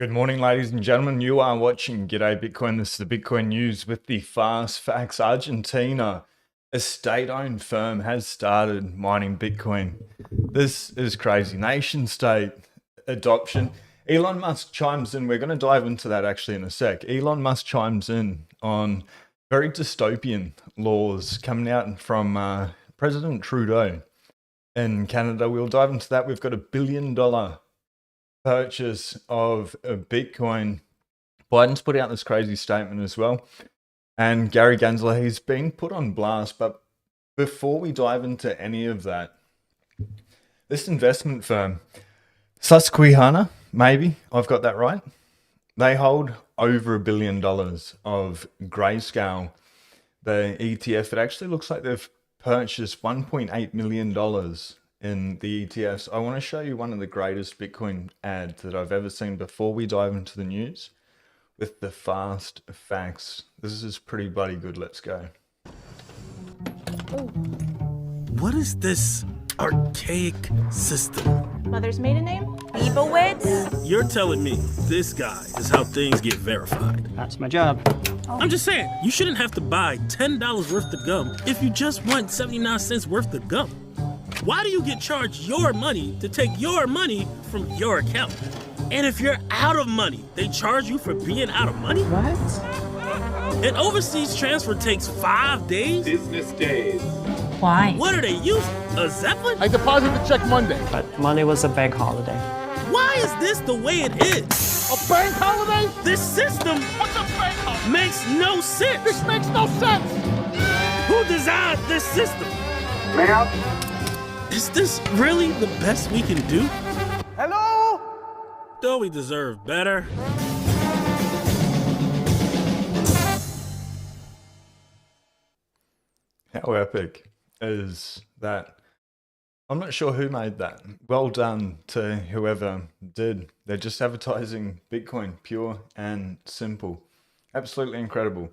Good morning, ladies and gentlemen. You are watching G'day Bitcoin. This is the Bitcoin news with the fast facts. Argentina, a state-owned firm, has started mining Bitcoin. This is crazy. Nation state adoption. Elon Musk chimes in. We're going to dive into that actually in a sec. Elon Musk chimes in on very dystopian laws coming out from President Trudeau in Canada. We'll dive into that. We've got $1 billion purchase of Bitcoin. Biden's put out this crazy statement as well. And Gary Gensler, he's been put on blast. But before we dive into any of that, this investment firm, Susquehanna, maybe I've got that right. They hold over $1 billion of Grayscale, the ETF. It actually looks like they've purchased $1.8 million in the ETFs. I want to show you one of the greatest Bitcoin ads that I've ever seen before we dive into the news with the fast facts. This is pretty bloody good. Let's go. What is this archaic system? Mother's maiden name? Leibowitz? You're telling me this guy is how things get verified. That's my job. I'm just saying, you shouldn't have to buy $10 worth of gum if you just want 79 cents worth of gum. Why do you get charged your money to take your money from your account? And if you're out of money, they charge you for being out of money? What? An overseas transfer takes 5 days? Business days. Why? What are they using? A Zeppelin? I deposited the check Monday. But Monday was a bank holiday. Why is this the way it is? A bank holiday? This system What's a bank holiday? makes no sense. This makes no sense. Who designed this system? Ma'am? Is this really the best we can do? Hello? Don't we deserve better? How epic is that? I'm not sure who made that. Well done to whoever did. They're just advertising Bitcoin, pure and simple. Absolutely incredible.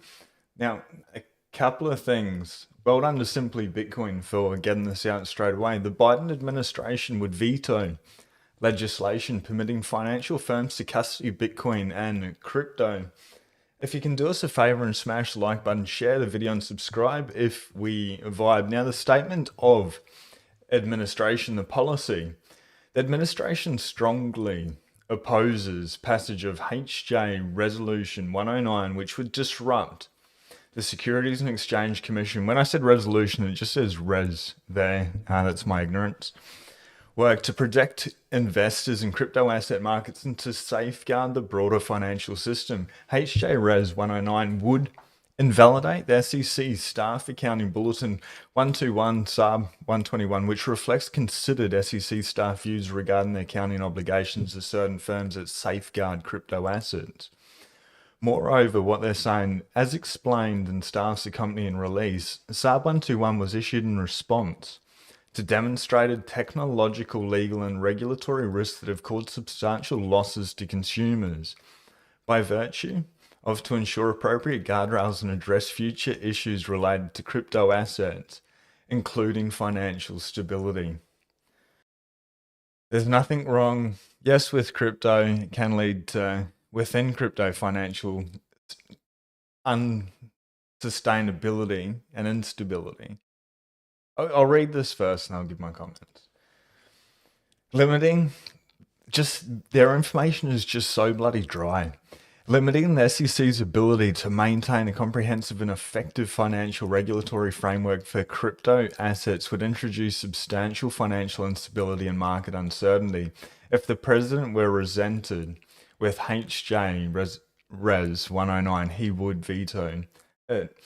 Now, a couple of things. Well done to Simply Bitcoin for getting this out straight away. The Biden administration would veto legislation permitting financial firms to custody Bitcoin and crypto. If you can do us a favor and smash the like button, share the video and subscribe if we vibe. Now, the statement of administration, the policy. The administration strongly opposes passage of HJ Resolution 109, which would disrupt the Securities and Exchange Commission. When I said resolution, it just says res there. That's my ignorance. Work to protect investors in crypto asset markets and to safeguard the broader financial system. HJ Res 109 would invalidate the SEC Staff Accounting Bulletin 121 Sub 121, which reflects considered SEC staff views regarding the accounting obligations of certain firms that safeguard crypto assets. Moreover, what they're saying, as explained in staff's accompanying release, SAB 121 was issued in response to demonstrated technological, legal, and regulatory risks that have caused substantial losses to consumers by virtue of to ensure appropriate guardrails and address future issues related to crypto assets, including financial stability. There's nothing wrong, yes, with crypto. It can lead to, within crypto, financial unsustainability and instability. I'll read this first and I'll give my comments. Limiting, just their information is just so bloody dry. Limiting the SEC's ability to maintain a comprehensive and effective financial regulatory framework for crypto assets would introduce substantial financial instability and market uncertainty. If the president were presented with HJ Res 109, he would veto it.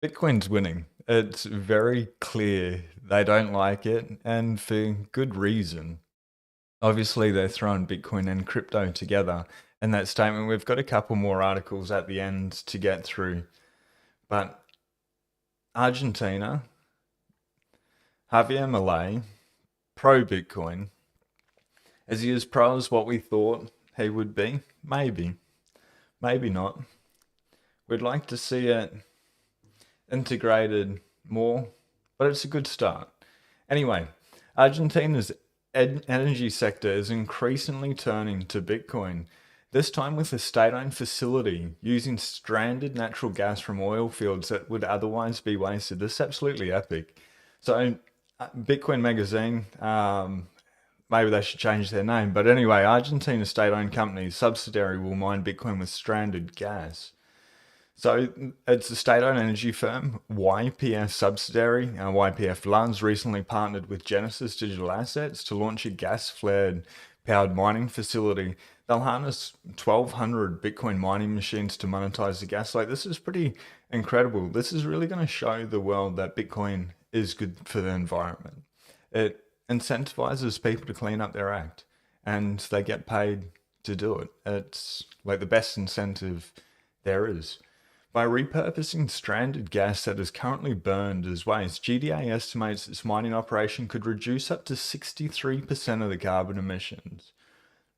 Bitcoin's winning. It's very clear they don't like it, and for good reason. Obviously, they're throwing Bitcoin and crypto together in that statement. We've got a couple more articles at the end to get through. But Argentina, Javier Milei, pro-Bitcoin. Is he as pro as what we thought he would be? Maybe. Maybe not. We'd like to see it integrated more, but it's a good start. Anyway, Argentina's energy sector is increasingly turning to Bitcoin, this time with a state-owned facility using stranded natural gas from oil fields that would otherwise be wasted. This is absolutely epic. So Bitcoin Magazine, maybe they should change their name. But anyway, Argentina State-owned company subsidiary will mine Bitcoin with stranded gas. So it's a state-owned energy firm, YPF subsidiary. YPF Lands recently partnered with Genesis Digital Assets to launch a gas-flared powered mining facility. They'll harness 1,200 Bitcoin mining machines to monetize the gas. Like, this is pretty incredible. This is really going to show the world that Bitcoin is good for the environment. It incentivizes people to clean up their act, and they get paid to do it. It's like the best incentive there is. By repurposing stranded gas that is currently burned as waste, GDA estimates its mining operation could reduce up to 63% of the carbon emissions.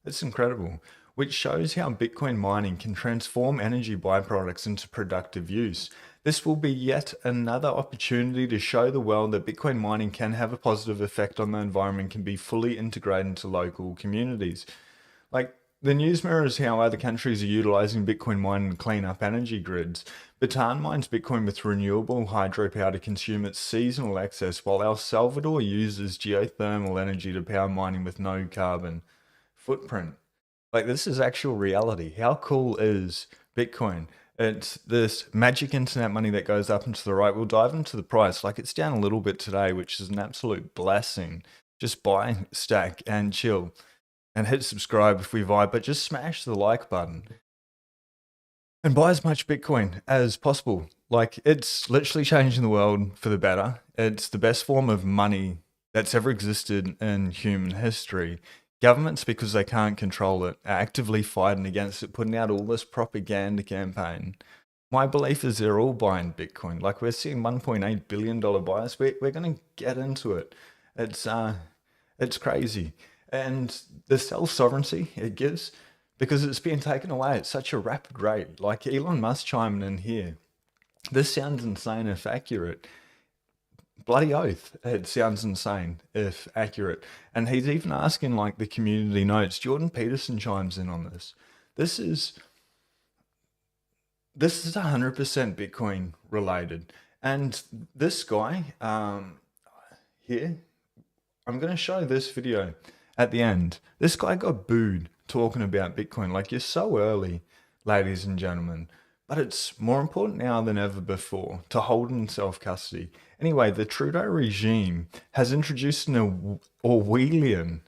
It's incredible, which shows how Bitcoin mining can transform energy byproducts into productive use. This will be yet another opportunity to show the world that Bitcoin mining can have a positive effect on the environment, can be fully integrated into local communities. Like, the news mirrors how other countries are utilizing Bitcoin mining to clean up energy grids. Bhutan mines Bitcoin with renewable hydropower to consume its seasonal excess, while El Salvador uses geothermal energy to power mining with no carbon footprint. Like, this is actual reality. How cool is Bitcoin? It's this magic internet money that goes up and to the right. We'll dive into the price. Like, it's down a little bit today, which is an absolute blessing. Just buy, stack, and chill. And hit subscribe if we vibe, but just smash the like button. And buy as much Bitcoin as possible. Like, it's literally changing the world for the better. It's the best form of money that's ever existed in human history. Governments, because they can't control it, are actively fighting against it, putting out all this propaganda campaign. My belief is they're all buying Bitcoin. Like, we're seeing $1.8 billion buyers. We're going to get into it. It's crazy. And the self-sovereignty it gives, because it's being taken away at such a rapid rate. Like, Elon Musk chiming in here. This sounds insane if accurate. Bloody oath, it sounds insane if accurate. And he's even asking, like, the community notes. Jordan Peterson chimes in on this. This is 100% Bitcoin related. And this guy here, I'm going to show this video at the end. This guy got booed talking about Bitcoin. Like, you're so early, ladies and gentlemen. But it's more important now than ever before to hold in self-custody. Anyway, the Trudeau regime has introduced an Orwellian,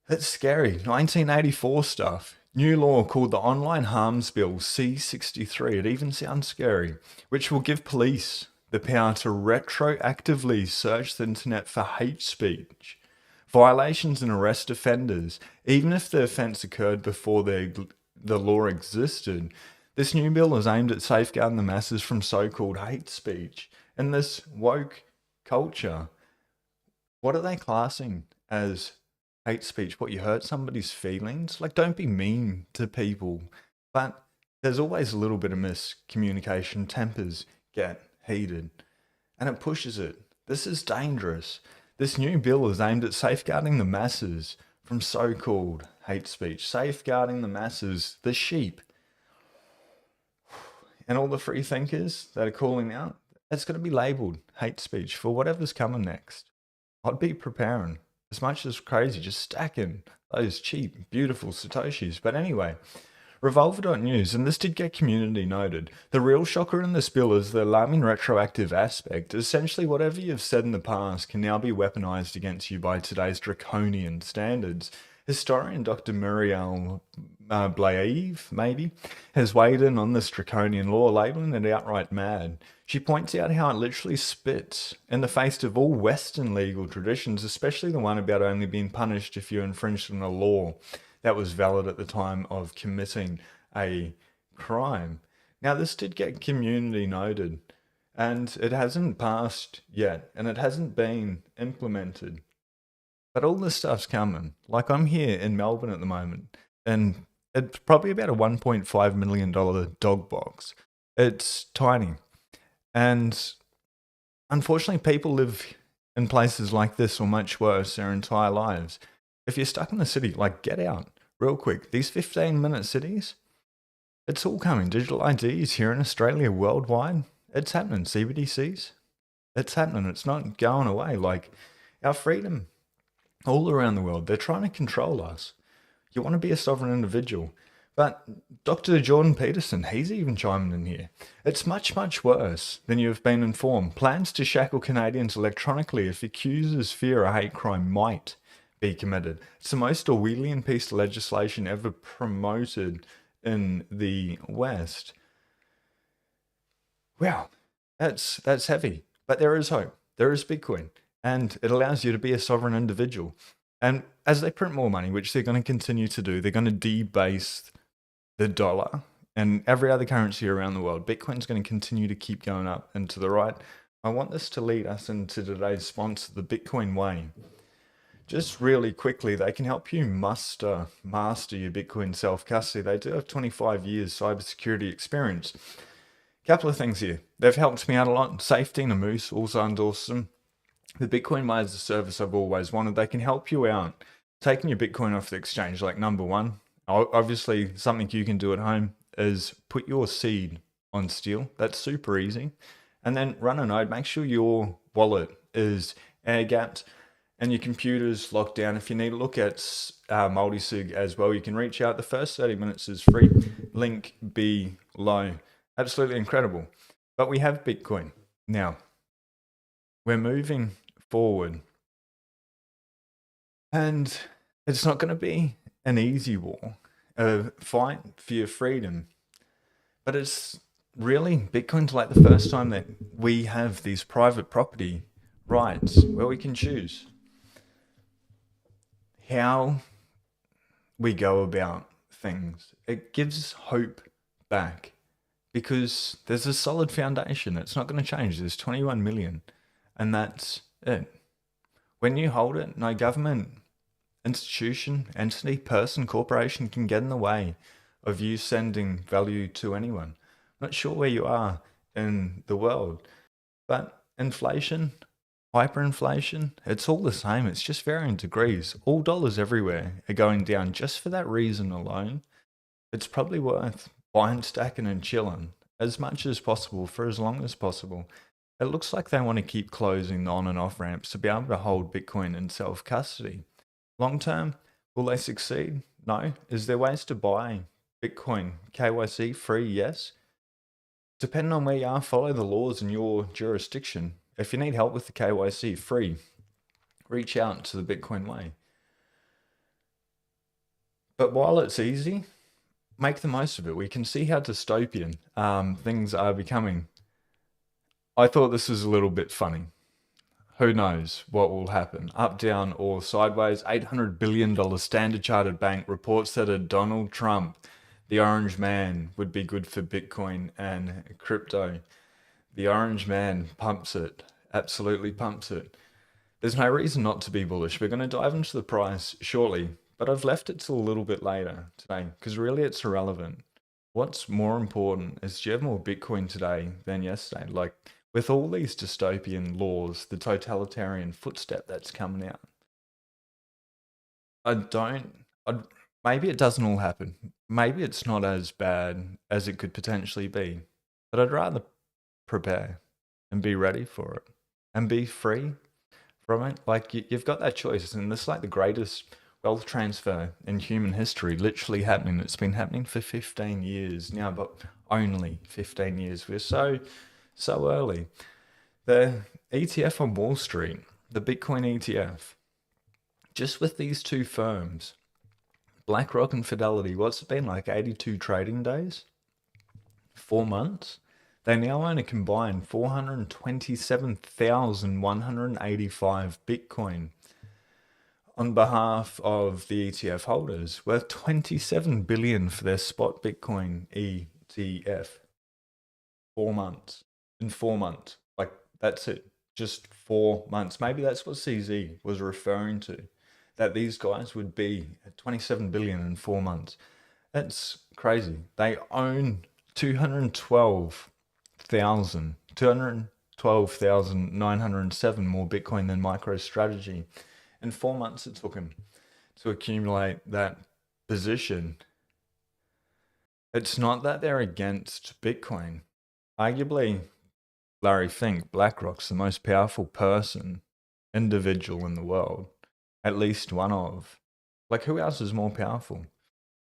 that's scary, 1984 stuff, new law called the Online Harms Bill C-63. It even sounds scary, which will give police the power to retroactively search the internet for hate speech, violations, and arrest offenders, even if the offence occurred before the law existed. This new bill is aimed at safeguarding the masses from so-called hate speech. And this woke culture, what are they classing as hate speech? What, you hurt somebody's feelings? Like, don't be mean to people. But there's always a little bit of miscommunication. Tempers get heated. And it pushes it. This is dangerous. This new bill is aimed at safeguarding the masses from so-called hate speech. Safeguarding the masses, the sheep. And all the free thinkers that are calling out, it's going to be labelled hate speech for whatever's coming next. I'd be preparing. As much as crazy, just stacking those cheap, beautiful Satoshis. But anyway, Revolver.news, and this did get community noted. The real shocker in this bill is the alarming retroactive aspect. Essentially, whatever you've said in the past can now be weaponized against you by today's draconian standards. Historian Dr. Muriel Blaeve, maybe, has weighed in on this draconian law, labeling it outright mad. She points out how it literally spits in the face of all Western legal traditions, especially the one about only being punished if you infringed on a law that was valid at the time of committing a crime. Now, this did get community noted, and it hasn't passed yet, and it hasn't been implemented. But all this stuff's coming. Like, I'm here in Melbourne at the moment, and it's probably about a $1.5 million dog box. It's tiny. And unfortunately, people live in places like this or much worse their entire lives. If you're stuck in the city, like, get out real quick. These 15-minute cities, it's all coming. Digital IDs here in Australia, worldwide, it's happening. CBDCs, it's happening. It's not going away. Like, our freedom all around the world, they're trying to control us. You want to be a sovereign individual. But Dr. Jordan Peterson, he's even chiming in here. It's much, much worse than you have been informed. Plans to shackle Canadians electronically if accusers fear a hate crime might be committed. It's the most Orwellian piece of legislation ever promoted in the West. Wow, that's heavy. But there is hope. There is Bitcoin. And it allows you to be a sovereign individual. And as they print more money, which they're going to continue to do, they're going to debase the dollar and every other currency around the world. Bitcoin's going to continue to keep going up and to the right. I want this to lead us into today's sponsor, the Bitcoin Way. Just really quickly, they can help you master your Bitcoin self-custody. They do have 25 years cybersecurity experience. Couple of things here. They've helped me out a lot. Safety and a Moose also endorse them. The Bitcoin Way is a service I've always wanted. They can help you out taking your Bitcoin off the exchange. Like, number one, obviously something you can do at home is put your seed on steel. That's super easy. And then run a node. Make sure your wallet is air-gapped and your computer's locked down. If you need to look at multi-sig as well, you can reach out. The first 30 minutes is free. Link below. Absolutely incredible. But we have Bitcoin. Now, we're moving forward. And it's not going to be an easy war, a fight for your freedom. But it's really, Bitcoin's like the first time that we have these private property rights where we can choose how we go about things. It gives hope back because there's a solid foundation. It's not going to change. There's 21 million and that's it. When you hold it, no government, institution, entity, person, corporation can get in the way of you sending value to anyone. Not sure where you are in the world, but inflation, hyperinflation, it's all the same. It's just varying degrees. All dollars everywhere are going down just for that reason alone. It's probably worth buying, stacking, and chilling as much as possible for as long as possible. It looks like they want to keep closing the on and off ramps to be able to hold Bitcoin in self-custody. Long term, will they succeed? No. Is there ways to buy Bitcoin KYC free? Yes. Depending on where you are, follow the laws in your jurisdiction. If you need help with the KYC free, reach out to the Bitcoin Way. But while it's easy, make the most of it. We can see how dystopian things are becoming. I thought this was a little bit funny. Who knows what will happen? Up, down, or sideways. $800 billion Standard Chartered Bank reports that a Donald Trump, the orange man, would be good for Bitcoin and crypto. The orange man pumps it, absolutely pumps it. There's no reason not to be bullish. We're going to dive into the price shortly, but I've left it till a little bit later today because really it's irrelevant. What's more important is, do you have more Bitcoin today than yesterday? Like, with all these dystopian laws, the totalitarian footstep that's coming out, maybe it doesn't all happen. Maybe it's not as bad as it could potentially be, but I'd rather prepare and be ready for it and be free from it. Like, you've got that choice, and this is like the greatest wealth transfer in human history literally happening. It's been happening for 15 years now, but only 15 years. We're so early. The ETF on Wall Street, the Bitcoin ETF, just with these two firms, BlackRock and Fidelity, what's it been, like 82 trading days? 4 months? They now own a combined 427,185 Bitcoin on behalf of the ETF holders, worth 27 billion for their spot Bitcoin ETF. 4 months. In 4 months. Like, that's it. Just 4 months. Maybe that's what CZ was referring to. That these guys would be at 27 billion in 4 months. That's crazy. They own 212,000 12,907 more Bitcoin than MicroStrategy. In 4 months, it took him to accumulate that position. It's not that they're against Bitcoin. Arguably, Larry Fink, BlackRock's the most powerful individual in the world. At least one of. Like, who else is more powerful?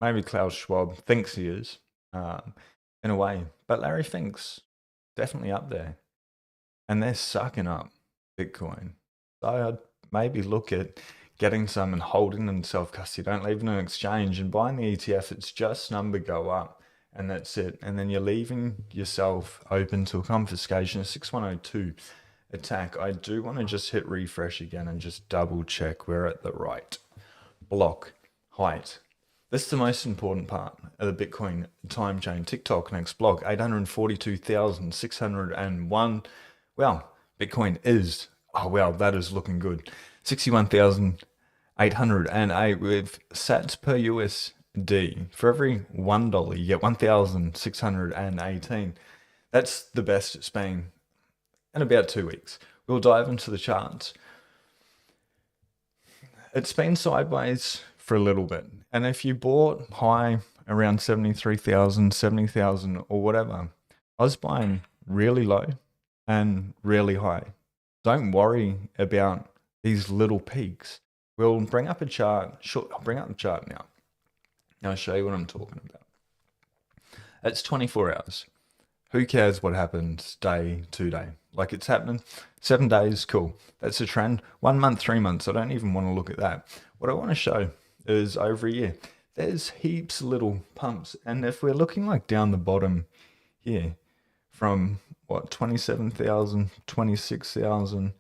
Maybe Klaus Schwab thinks he is, in a way. But Larry Fink's definitely up there. And they're sucking up Bitcoin. So I'd maybe look at getting some and holding them self-custody. Don't leave it in an exchange. And buying the ETF, it's just number go up. And that's it. And then you're leaving yourself open to a confiscation, a 6102 attack. I do want to just hit refresh again and just double check we're at the right block height. This is the most important part of the Bitcoin time chain. TikTok next block, 842,601. Well, Bitcoin is, oh wow, that is looking good. 61,808 with sats per USD. For every $1, you get 1,618. That's the best it's been in about 2 weeks. We'll dive into the charts. It's been sideways for a little bit. And if you bought high around 73,000, 70,000 or whatever, I was buying really low and really high. Don't worry about these little peaks. We'll bring up a chart. Sure, I'll bring up the chart now. I'll show you what I'm talking about. It's 24 hours. Who cares what happens day to day? Like, it's happening 7 days, cool. That's a trend. 1 month, 3 months. I don't even want to look at that. What I want to show is over a year. There's heaps of little pumps. And if we're looking like down the bottom here from what, 27,000, 26,000,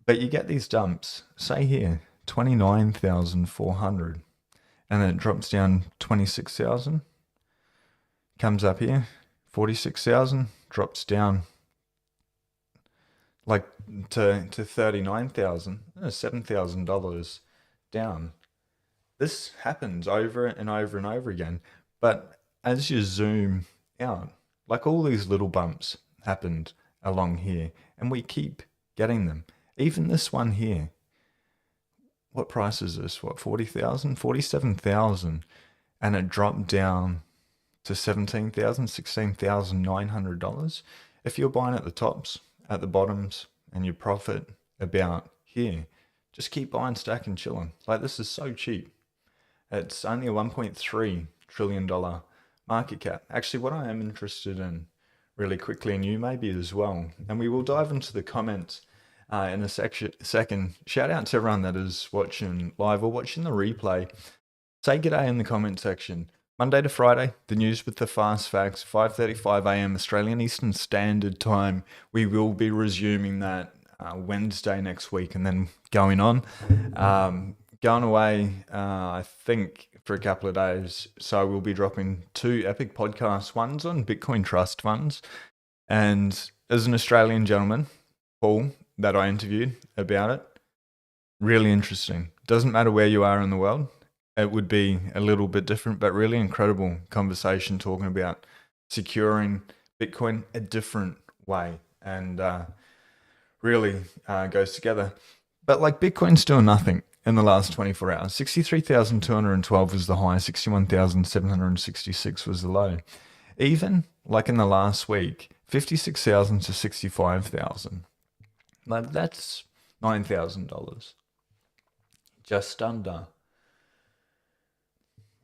but you get these dumps, say here, 29,400, and then it drops down 26,000, comes up here, 46,000, drops down like to 39,000, $7,000 down. This happens over and over and over again. But as you zoom out, like all these little bumps happened along here, and we keep getting them. Even this one here. What price is this? What, 40,000? 47,000. And it dropped down to $17,000, $16,900. If you're buying at the tops, at the bottoms, and you profit about here, just keep buying, stacking, chilling. Like, this is so cheap. It's only a $1.3 trillion market cap. Actually, what I am interested in really quickly, and you maybe as well, and we will dive into the comments in a second. Shout out to everyone that is watching live or watching the replay. Say g'day in the comment section. Monday to Friday, the news with the fast facts, 5:35 a.m. Australian Eastern Standard Time. We will be resuming that Wednesday next week, and then going on. Going away, I think, for a couple of days. So we'll be dropping 2 epic podcasts. One's on Bitcoin trust funds. And as an Australian gentleman, Paul, that I interviewed about it, really interesting. Doesn't matter where you are in the world. It would be a little bit different, but really incredible conversation talking about securing Bitcoin a different way, and really goes together. But like, Bitcoin's doing nothing in the last 24 hours. 63,212 was the high, 61,766 was the low. Even like in the last week, 56,000 to 65,000. Like, that's $9,000. Just under.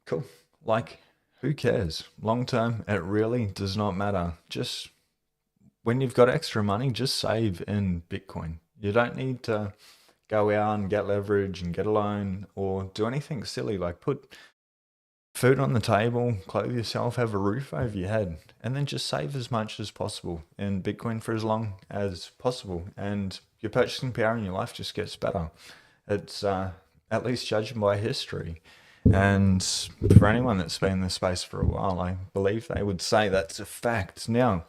Cool. Like, who cares? Long term, it really does not matter. Just when you've got extra money, just save in Bitcoin. You don't need to go out and get leverage and get a loan or do anything silly, like put food on the table, clothe yourself, have a roof over your head, and then just save as much as possible in Bitcoin for as long as possible. And your purchasing power in your life just gets better. It's at least judging by history. And for anyone that's been in this space for a while, I believe they would say that's a fact. Now,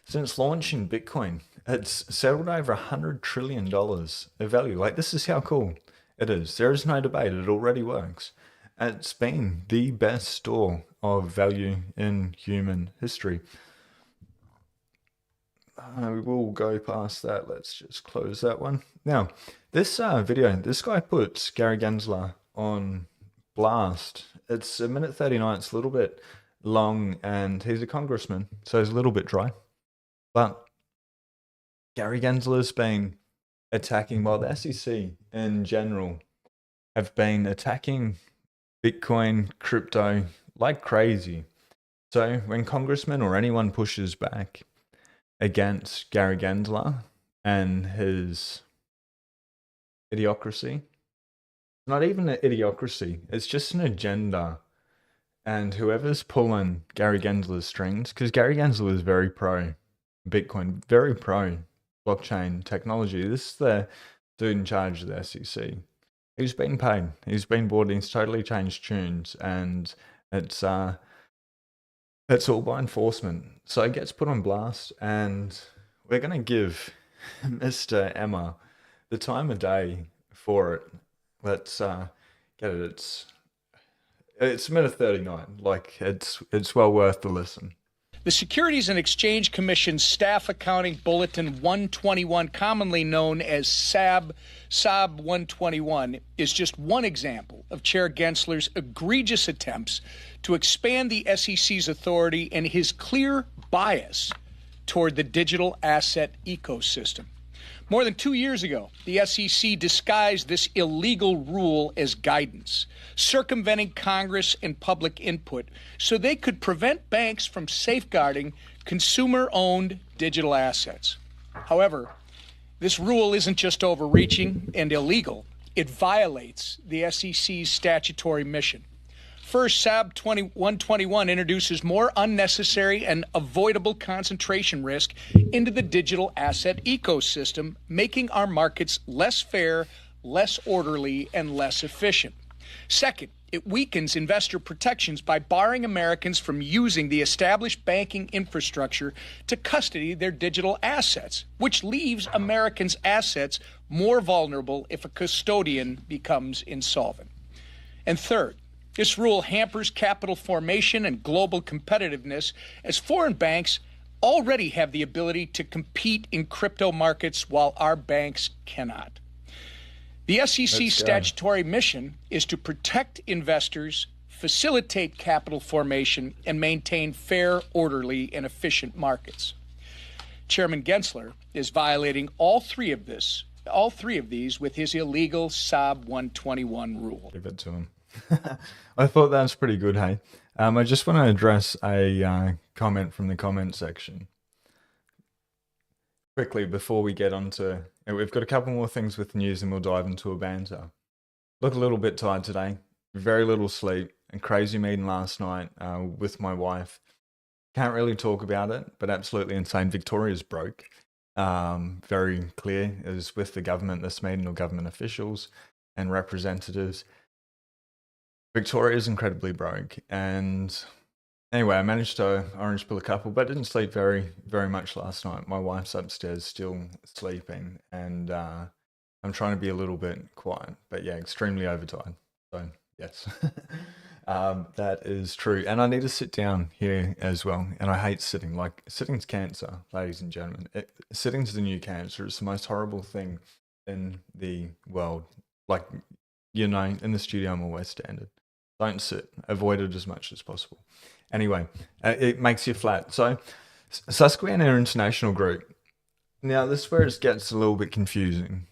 since launching Bitcoin, it's settled over $100 trillion of value. Like, this is how cool it is. There is no debate. It already works. It's been the best store of value in human history. we will go past that. Let's just close that one. Now, this video, this guy puts Gary Gensler on blast. It's 1:39. It's a little bit long, and he's a congressman, so he's a little bit dry. But Gary Gensler's been attacking, well, the SEC in general have been attacking Bitcoin, crypto like crazy. So when congressmen or anyone pushes back against Gary Gensler and his idiocracy, not even an idiocracy, it's just an agenda. And whoever's pulling Gary Gensler's strings, because Gary Gensler is very pro Bitcoin, very pro blockchain technology. This is the dude in charge of the SEC. He's been paid. He's been bought. He's totally changed tunes, and it's all by enforcement. So it gets put on blast, and we're gonna give Mr. Emma the time of day for it. Let's get it. It's 1:39. Like it's well worth the listen. The Securities and Exchange Commission's Staff Accounting Bulletin 121, commonly known as SAB 121, is just one example of Chair Gensler's egregious attempts to expand the SEC's authority and his clear bias toward the digital asset ecosystem. More than 2 years ago, the SEC disguised this illegal rule as guidance, circumventing Congress and public input so they could prevent banks from safeguarding consumer-owned digital assets. However, this rule isn't just overreaching and illegal, it violates the SEC's statutory mission. First, SAB 121 introduces more unnecessary and avoidable concentration risk into the digital asset ecosystem, making our markets less fair, less orderly, and less efficient. Second, it weakens investor protections by barring Americans from using the established banking infrastructure to custody their digital assets, which leaves Americans' assets more vulnerable if a custodian becomes insolvent. And third, this rule hampers capital formation and global competitiveness, as foreign banks already have the ability to compete in crypto markets while our banks cannot. The SEC's statutory mission is to protect investors, facilitate capital formation, and maintain fair, orderly, and efficient markets. Chairman Gensler is violating all three of these with his illegal SAB 121 rule. Give it to him. I thought that was pretty good, hey? I just want to address a comment from the comment section quickly before we get on to... We've got a couple more things with news and we'll dive into a banter. Look a little bit tired today. Very little sleep. A crazy meeting last night with my wife. Can't really talk about it, but absolutely insane. Victoria's broke. Very clear. It was with the government, this meeting, or government officials and representatives. Victoria's incredibly broke, and anyway, I managed to orange pill a couple, but didn't sleep very much last night. My wife's upstairs still sleeping, and I'm trying to be a little bit quiet, but yeah, extremely overtired. So yes, that is true. And I need to sit down here as well, and I hate sitting. Like, sitting's cancer, ladies and gentlemen. Sitting's the new cancer. It's the most horrible thing in the world. Like, you know, in the studio, I'm always standing. Don't sit. Avoid it as much as possible. Anyway, it makes you flat. So, Susquehanna International Group. Now, this is where it gets a little bit confusing.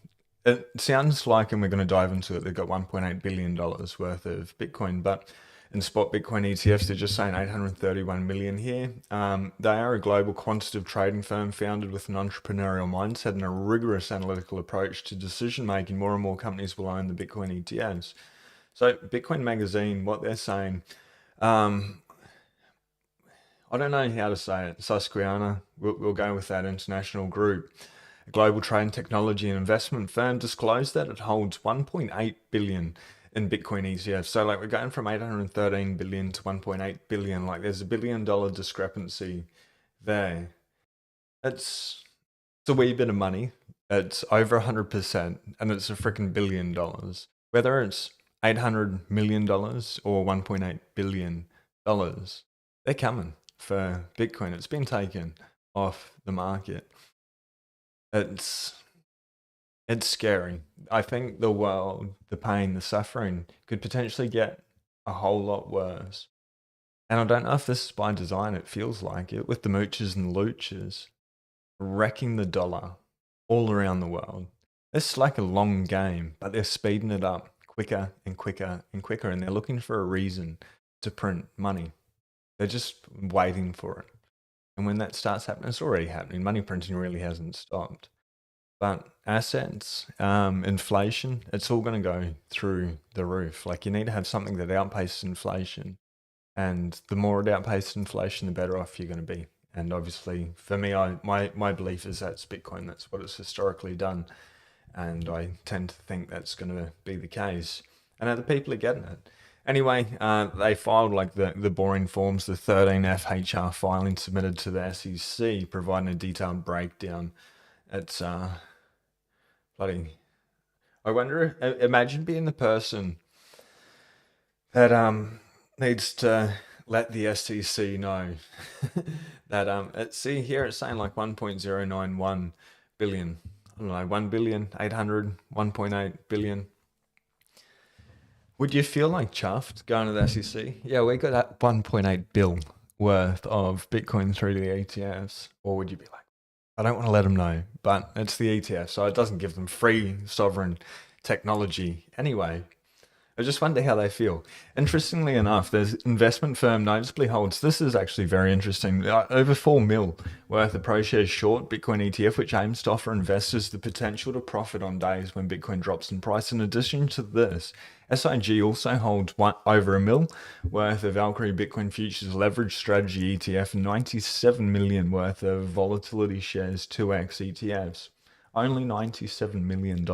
It sounds like, and we're going to dive into it, they've got $1.8 billion worth of Bitcoin, but in spot Bitcoin ETFs, they're just saying 831 million here. They are a global quantitative trading firm founded with an entrepreneurial mindset and a rigorous analytical approach to decision making. More and more companies will own the Bitcoin ETFs. So Bitcoin Magazine, what they're saying, I don't know how to say it. Susquehanna, we'll go with that international group. A global trade technology and investment firm disclosed that it holds 1.8 billion in Bitcoin ETFs. So like, we're going from 813 billion to 1.8 billion. Like, there's $1 billion discrepancy there. It's a wee bit of money. It's over 100%, and it's a freaking $1 billion. Whether it's $800 million or $1.8 billion, they're coming for Bitcoin. It's been taken off the market. It's scary. I think the world, the pain, the suffering could potentially get a whole lot worse. And I don't know if this is by design, it feels like it, with the mooches and the looches wrecking the dollar all around the world. It's like a long game, but they're speeding it up quicker and quicker and quicker, and they're looking for a reason to print money. They're just waiting for it. And when that starts happening, it's already happening. Money printing really hasn't stopped. But assets, inflation, it's all going to go through the roof. Like, you need to have something that outpaces inflation. And the more it outpaces inflation, the better off you're going to be. And obviously, for me, my belief is that's Bitcoin. That's what it's historically done. And I tend to think that's going to be the case. And other people are getting it. Anyway, they filed like the boring forms, the 13F HR filing submitted to the SEC, providing a detailed breakdown. It's bloody. I wonder. Imagine being the person that needs to let the SEC know that see here it's saying like 1.091 billion. I don't know, 1 billion, 800, 1.8 billion. Would you feel like chuffed going to the SEC? Yeah, we got that 1.8 bill worth of Bitcoin through the ETFs. Or would you be like, I don't want to let them know, but it's the ETF, so it doesn't give them free sovereign technology anyway. I just wonder how they feel. Interestingly enough, there's investment firm noticeably holds, this is actually very interesting, over 4 mil worth of ProShares short Bitcoin ETF, which aims to offer investors the potential to profit on days when Bitcoin drops in price. In addition to this, SIG also holds over 1 mil worth of Valkyrie Bitcoin Futures Leverage Strategy ETF and 97 million worth of Volatility Shares 2X ETFs. Only $97 million.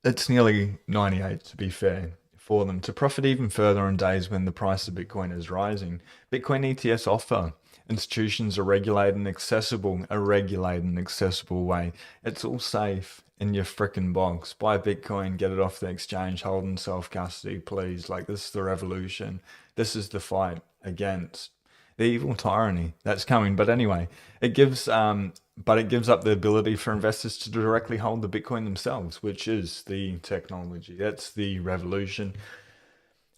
It's nearly 98 to be fair for them to profit even further on days when the price of Bitcoin is rising. Bitcoin ETFs offer institutions a regulated and accessible way. It's all safe in your frickin' box. Buy Bitcoin, get it off the exchange, hold in self-custody, please. Like, this is the revolution. This is the fight against the evil tyranny that's coming. But anyway, it gives up the ability for investors to directly hold the Bitcoin themselves, which is the technology. That's the revolution.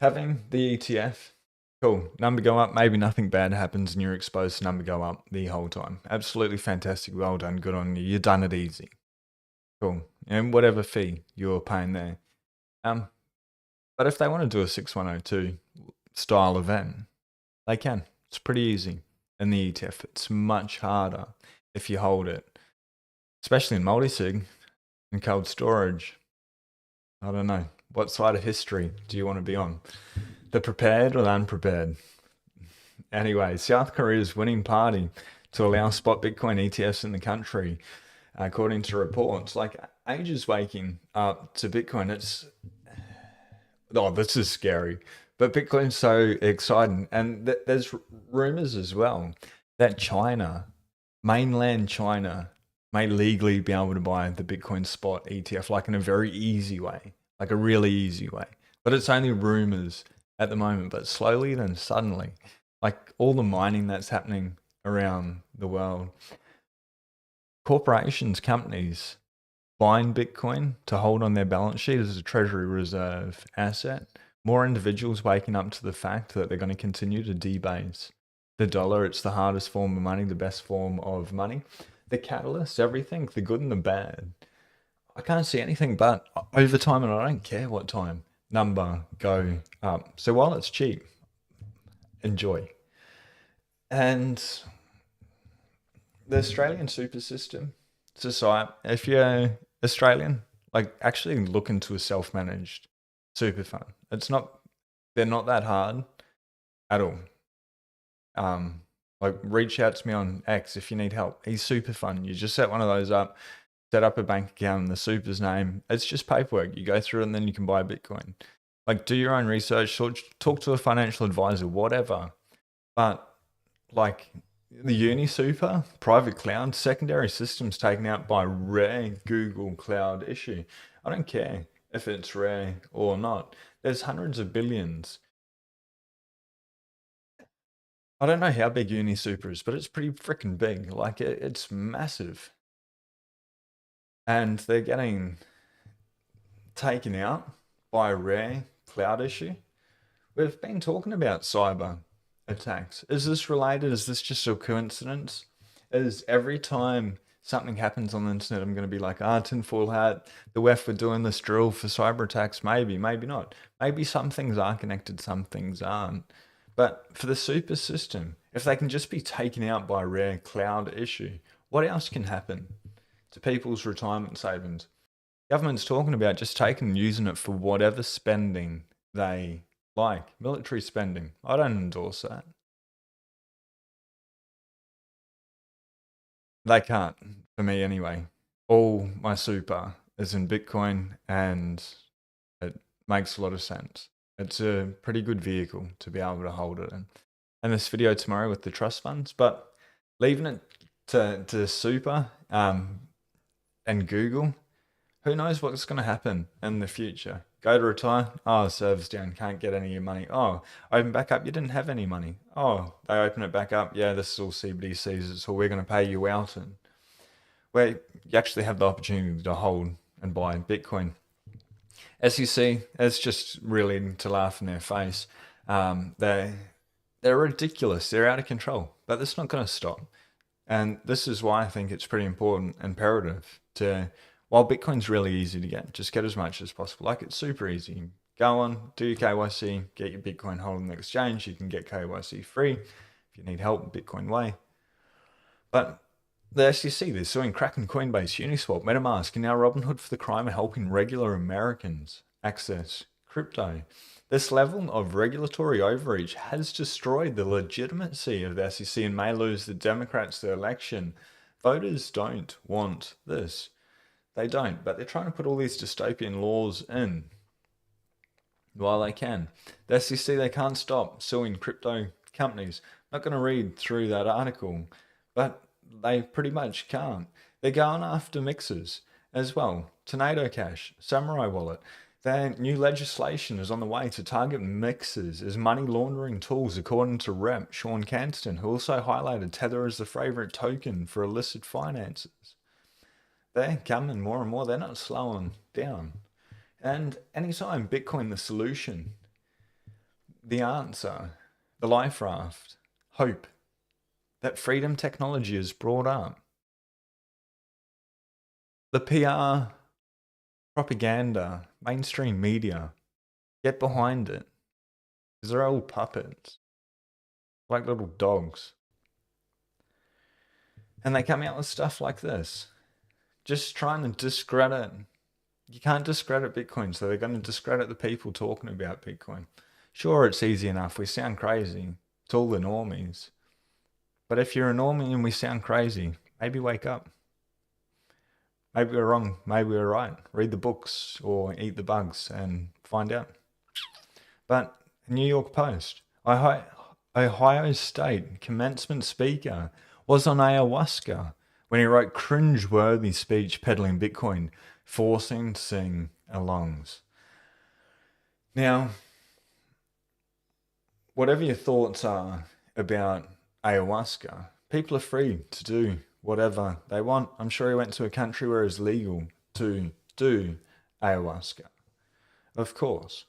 Having the ETF, cool. Number go up, maybe nothing bad happens and you're exposed to number go up the whole time. Absolutely fantastic. Well done. Good on you. You've done it easy. Cool. And whatever fee you're paying there. But if they want to do a 6102 style event, they can. It's pretty easy. In the ETF, it's much harder if you hold it, especially in multi-sig and cold storage. I don't know. What side of history do you want to be on? The prepared or the unprepared? Anyway, South Korea's winning party to allow spot Bitcoin ETFs in the country, according to reports. Like, ages waking up to Bitcoin. This is scary. But Bitcoin's so exciting. And there's rumors as well that China, mainland China, may legally be able to buy the Bitcoin spot ETF, like in a very easy way, like a really easy way. But it's only rumors at the moment. But slowly, then suddenly, like all the mining that's happening around the world, corporations, companies buying Bitcoin to hold on their balance sheet as a treasury reserve asset. More individuals waking up to the fact that they're going to continue to debase the dollar. It's the hardest form of money, the best form of money. The catalyst, everything, the good and the bad. I can't see anything but over time, and I don't care what time, number go up. So while it's cheap, enjoy. And the Australian super system, it's a site. If you're Australian, like, actually look into a self-managed super fund. They're not that hard at all. Like, reach out to me on X if you need help. He's super fun. You just set one of those up, set up a bank account in the super's name. It's just paperwork. You go through it and then you can buy Bitcoin. Like, do your own research, talk to a financial advisor, whatever. But like the uni super, private cloud, secondary systems taken out by rare Google cloud issue. I don't care if it's rare or not. There's hundreds of billions I don't know how big Uni Super is, but it's pretty freaking big. Like it's massive. And they're getting taken out by a rare cloud issue. We've been talking about cyber attacks. Is this related? Is this just a coincidence? Is every time something happens on the internet, I'm going to be like, tinfoil hat, the WEF were doing this drill for cyber attacks? Maybe, maybe not. Maybe some things are connected, some things aren't. But for the super system, if they can just be taken out by a rare cloud issue, what else can happen to people's retirement savings? Government's talking about just taking and using it for whatever spending they like. Military spending. I don't endorse that. They can't, for me anyway. All my super is in Bitcoin and it makes a lot of sense. It's a pretty good vehicle to be able to hold it in. And this video tomorrow with the trust funds, but leaving it to super and Google, who knows what's going to happen in the future? Go to retire. Oh, server's down. Can't get any of your money. Oh, open back up. You didn't have any money. Oh, they open it back up. Yeah, this is all CBDCs. It's all we're going to pay you out. And where you actually have the opportunity to hold and buy Bitcoin. SEC, it's just really to laugh in their face. They're ridiculous. They're out of control. But that's not going to stop. And this is why I think it's pretty important, imperative to... While Bitcoin's really easy to get, just get as much as possible. Like it's super easy. Go on, do your KYC, get your Bitcoin hold on the exchange. You can get KYC free if you need help Bitcoin way. But the SEC, they're suing Kraken, Coinbase, Uniswap, MetaMask, and now Robinhood for the crime of helping regular Americans access crypto. This level of regulatory overreach has destroyed the legitimacy of the SEC and may lose the Democrats the election. Voters don't want this. They don't, but they're trying to put all these dystopian laws in while they can. The SEC, they can't stop suing crypto companies. I'm not going to read through that article, but they pretty much can't. They're going after mixers as well. Tornado Cash, Samurai Wallet. Their new legislation is on the way to target mixers as money laundering tools, according to Rep. Sean Canston, who also highlighted Tether as the favorite token for illicit finances. They're coming more and more. They're not slowing down. And anytime Bitcoin, the solution, the answer, the life raft, hope, that freedom technology is brought up, the PR, propaganda, mainstream media, get behind it. Because they're all puppets, like little dogs. And they come out with stuff like this. Just trying to discredit. You can't discredit Bitcoin, so they're going to discredit the people talking about Bitcoin. Sure, it's easy enough. We sound crazy. It's all the normies. But if you're a normie and we sound crazy, maybe wake up. Maybe we're wrong. Maybe we're right. Read the books or eat the bugs and find out. But New York Post, Ohio State commencement speaker was on ayahuasca when he wrote cringe-worthy speech peddling Bitcoin, forcing sing-alongs. Now, whatever your thoughts are about ayahuasca, people are free to do whatever they want. I'm sure he went to a country where it's legal to do ayahuasca. Of course.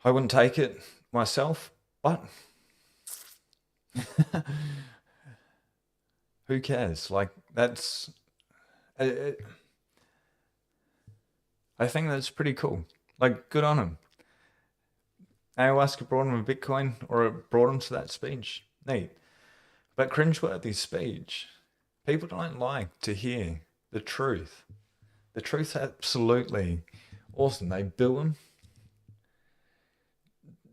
I wouldn't take it myself, but... who cares? Like, that's... I think that's pretty cool. Like, good on him. Ayahuasca brought him a Bitcoin, or it brought him to that speech. Neat. But cringeworthy speech. People don't like to hear the truth. The truth's absolutely awesome. They boo him.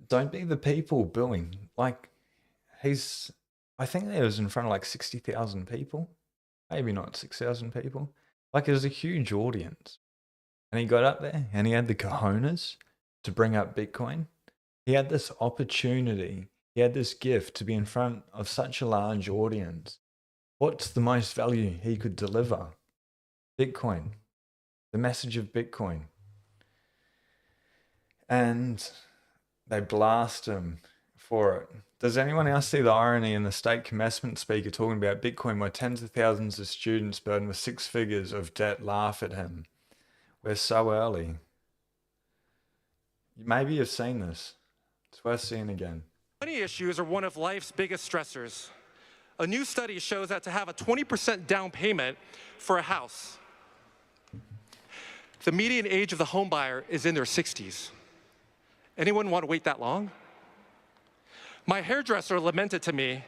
Don't be the people booing. Like, I think it was in front of like 60,000 people. Maybe not 6,000 people. Like, it was a huge audience. And he got up there and he had the cojones to bring up Bitcoin. He had this opportunity. He had this gift to be in front of such a large audience. What's the most value he could deliver? Bitcoin. The message of Bitcoin. And they blast him for it. Does anyone else see the irony in the state commencement speaker talking about Bitcoin where tens of thousands of students burdened with six figures of debt laugh at him? We're so early. Maybe you've seen this. It's worth seeing again. Money issues are one of life's biggest stressors. A new study shows that to have a 20% down payment for a house, the median age of the home buyer is in their 60s. Anyone want to wait that long? My hairdresser lamented to me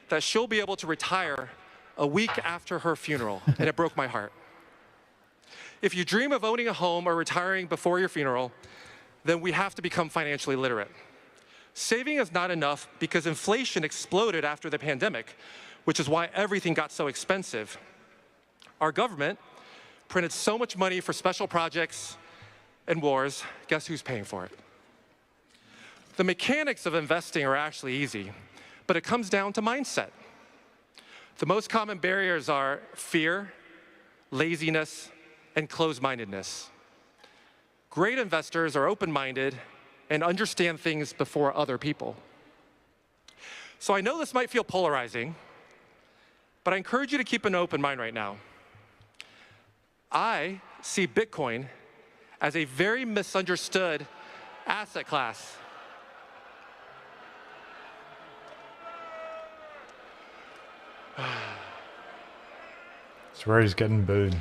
that she'll be able to retire a week after her funeral, and it broke my heart. If you dream of owning a home or retiring before your funeral, then we have to become financially literate. Saving is not enough because inflation exploded after the pandemic, which is why everything got so expensive. Our government printed so much money for special projects and wars. Guess who's paying for it? The mechanics of investing are actually easy, but it comes down to mindset. The most common barriers are fear, laziness, and closed-mindedness. Great investors are open-minded and understand things before other people. So I know this might feel polarizing, but I encourage you to keep an open mind right now. I see Bitcoin as a very misunderstood asset class. It's where he's getting booed.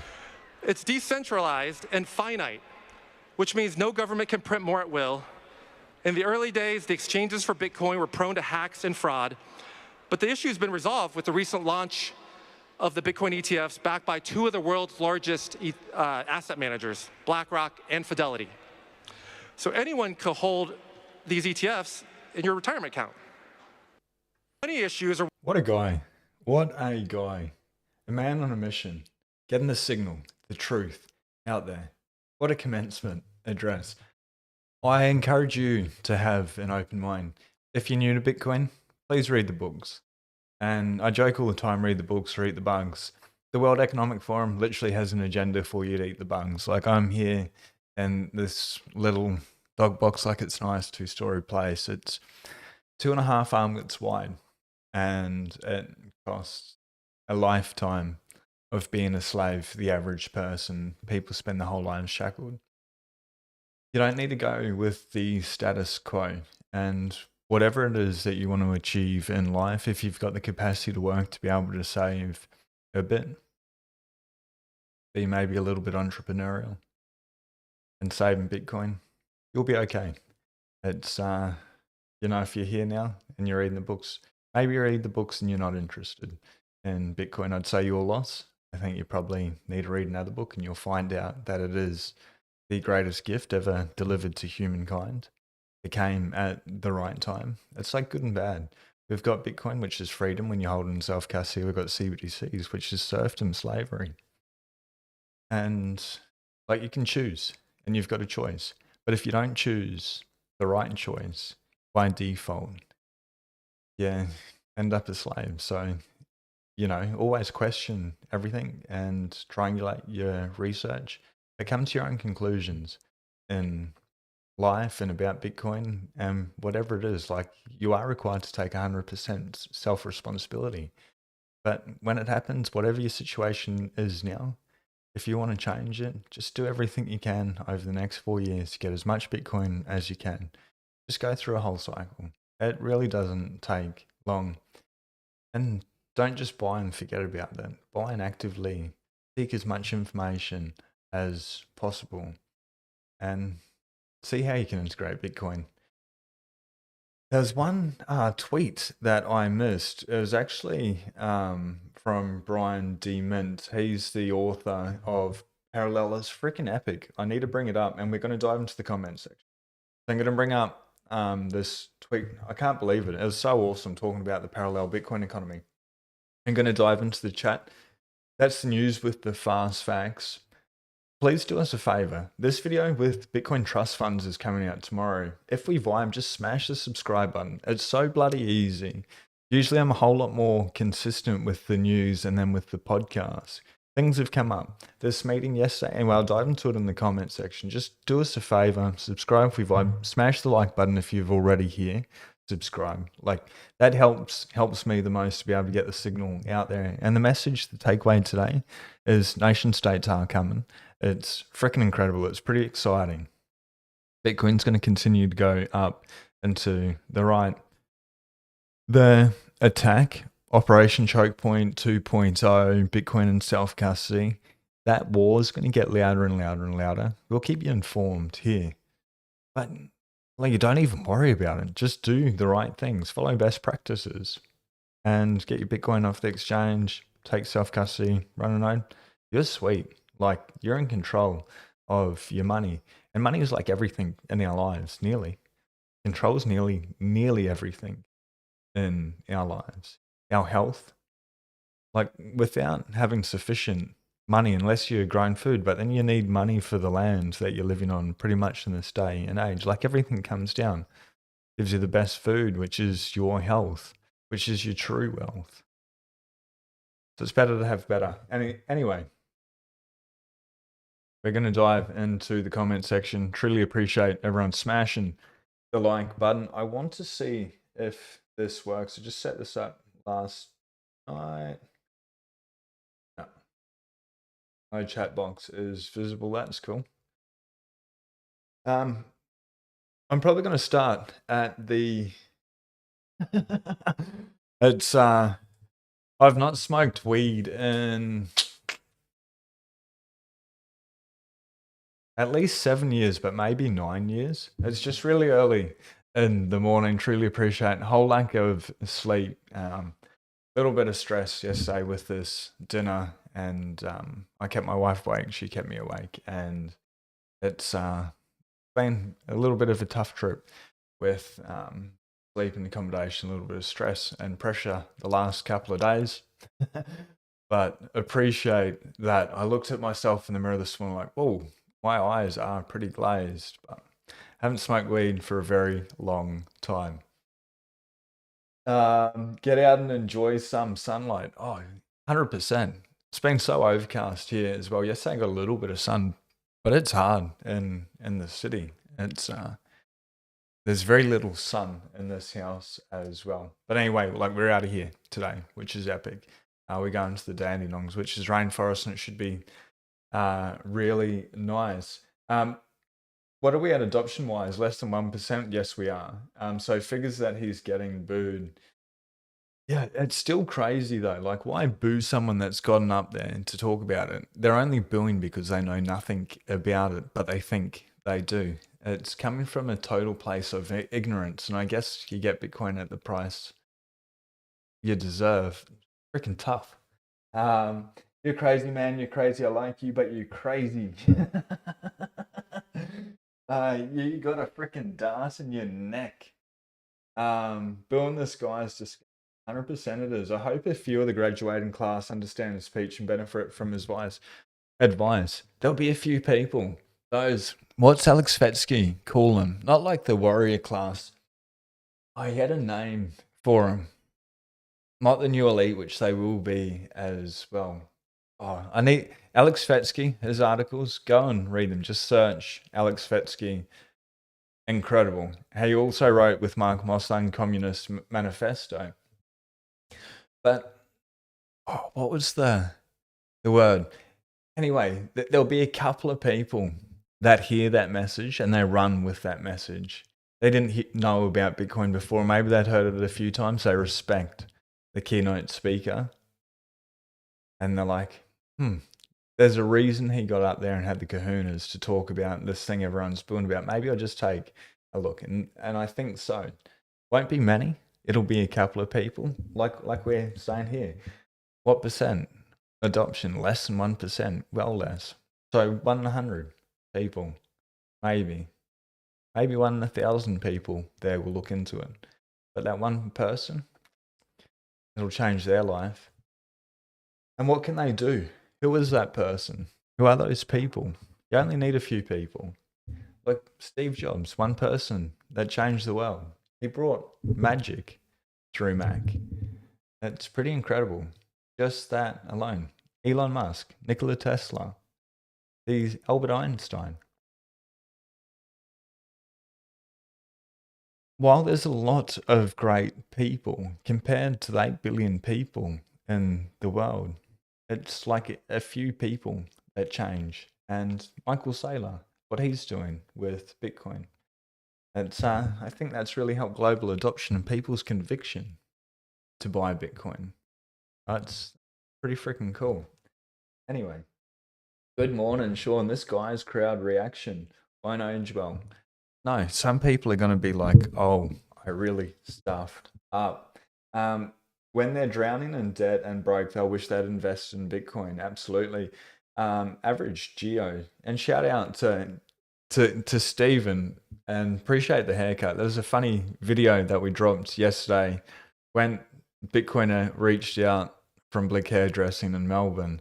It's decentralized and finite, which means no government can print more at will. In the early days, the exchanges for Bitcoin were prone to hacks and fraud, but the issue has been resolved with the recent launch of the Bitcoin ETFs backed by two of the world's largest asset managers, BlackRock and Fidelity. So anyone can hold these ETFs in your retirement account. Money issues are... What a guy. What a guy. A man on a mission. Getting the signal, the truth, out there. What a commencement address. I encourage you to have an open mind. If you're new to Bitcoin, please read the books. And I joke all the time, read the books or eat the bugs. The World Economic Forum literally has an agenda for you to eat the bugs. Like I'm here in this little dog box, like it's nice, 2-story place. It's 2.5 armlets wide. And it costs a lifetime of being a slave for the average person. People spend their whole lives shackled. You don't need to go with the status quo. And whatever it is that you want to achieve in life, if you've got the capacity to work to be able to save a bit, be maybe a little bit entrepreneurial and save in Bitcoin, you'll be okay. It's, if you're here now and you're reading the books, maybe you read the books and you're not interested in Bitcoin, I'd say you're lost. I think you probably need to read another book and you'll find out that it is the greatest gift ever delivered to humankind. It came at the right time. It's like good and bad. We've got Bitcoin, which is freedom when you hold in self-custody. We've got CBDCs, which is serfdom, slavery. And like you can choose and you've got a choice. But if you don't choose the right choice by default, you end up a slave. So, always question everything and triangulate your research. But come to your own conclusions in life and about Bitcoin and whatever it is. Like you are required to take 100% self-responsibility. But when it happens, whatever your situation is now, if you want to change it, just do everything you can over the next 4 years to get as much Bitcoin as you can. Just go through a whole cycle. It really doesn't take long. And don't just buy and forget about that. Buy and actively seek as much information as possible and see how you can integrate Bitcoin. There's one tweet that I missed. It was actually from Brian D. Mint. He's the author of Parallel. It's freaking epic. I need to bring it up and we're going to dive into the comments section. So I'm going to bring up this tweet. I can't believe it. It was so awesome talking about the parallel Bitcoin economy. I'm going to dive into the chat. That's the news with the fast facts. Please do us a favor. This video with Bitcoin trust funds is coming out tomorrow. If we vibe, just smash the subscribe button. It's so bloody easy. Usually I'm a whole lot more consistent with the news and then with the podcast. Things have come up. This meeting yesterday, anyway, I'll dive into it in the comment section. Just do us a favor, subscribe if we vibe, smash the like button if you've already here. subscribe. Like that helps me the most to be able to get the signal out there. And the message, the takeaway today is nation states are coming. It's freaking incredible. It's pretty exciting. Bitcoin's going to continue to go up and to the right. The attack, Operation Choke Point 2.0, Bitcoin and self-custody, that war is going to get louder and louder and louder. We'll keep you informed here. But like, you don't even worry about it. Just do the right things. Follow best practices. And get your Bitcoin off the exchange. Take self-custody. Run a node. You're sweet. Like, you're in control of your money. And money is like everything in our lives, nearly. Controls nearly everything in our lives. Our health. Like, without having sufficient money, unless you're growing food, but then you need money for the land that you're living on pretty much in this day and age. Like, everything comes down. Gives you the best food, which is your health, which is your true wealth. So it's better to have better. Anyway, we're going to dive into the comment section. Truly appreciate everyone smashing the like button. I want to see if this works. I just set this up last night. My chat box is visible. That's cool. I'm probably going to start at the. It's I've not smoked weed in at least 7 years, but maybe 9 years. It's just really early in the morning. Truly appreciate whole lack of sleep. Little bit of stress yesterday with this dinner, and I kept my wife awake. She kept me awake, and it's been a little bit of a tough trip with sleep and accommodation, a little bit of stress and pressure the last couple of days. But appreciate that. I looked at myself in the mirror this morning like, whoa, my eyes are pretty glazed, but haven't smoked weed for a very long time. Get out and enjoy some sunlight. Oh, 100%. It's been so overcast here as well. Yesterday I got a little bit of sun, but it's hard in the city. It's there's very little sun in this house as well. But anyway, like, we're out of here today, which is epic. We're going to the Dandelions, which is rainforest, and it should be really nice. What are we at adoption-wise? Less than 1%? Yes, we are. So figures that he's getting booed. Yeah, it's still crazy though. Like, why boo someone that's gotten up there to talk about it? They're only booing because they know nothing about it, but they think they do. It's coming from a total place of ignorance, and I guess you get Bitcoin at the price you deserve. Freaking tough. You're crazy, man. You're crazy. I like you, but you're crazy. You got a freaking dart in your neck. Booing this guy is just 100% it is. I hope a few of the graduating class understand his speech and benefit from his advice. There'll be a few people. Those, what's Alex Fetsky call him? Not like the warrior class. I had a name for him. Not the new elite, which they will be as well. Oh, I need Alex Fetsky, his articles. Go and read them. Just search Alex Fetsky. Incredible. He also wrote with Mark Mossang Communist Manifesto. But what was the word? Anyway, there'll be a couple of people that hear that message and they run with that message. They didn't know about Bitcoin before. Maybe they'd heard it a few times. They respect the keynote speaker. And they're like, there's a reason he got up there and had the kahunas to talk about this thing everyone's booing about. Maybe I'll just take a look. And I think so. Won't be many. It'll be a couple of people, like we're saying here. What percent? Adoption, less than 1%, well less. So 1 in 100 people, maybe 1 in 1,000 people there will look into it. But that one person, it'll change their life. And what can they do? Who is that person? Who are those people? You only need a few people. Like Steve Jobs, one person that changed the world. He brought magic through Mac. It's pretty incredible. Just that alone. Elon Musk, Nikola Tesla, Albert Einstein. while there's a lot of great people compared to the 8 billion people in the world, it's like a few people that change. And Michael Saylor, what he's doing with Bitcoin, it's I think that's really helped global adoption and people's conviction to buy Bitcoin. That's pretty freaking cool. Anyway, good morning, Sean. This guy's crowd reaction won't age well. No, some people are going to be like, oh, I really stuffed up. When they're drowning in debt and broke, they'll wish they'd invested in Bitcoin. Absolutely. Average Geo. And shout out to Stephen and appreciate the haircut. There was a funny video that we dropped yesterday when Bitcoiner reached out from Blick Hairdressing in Melbourne.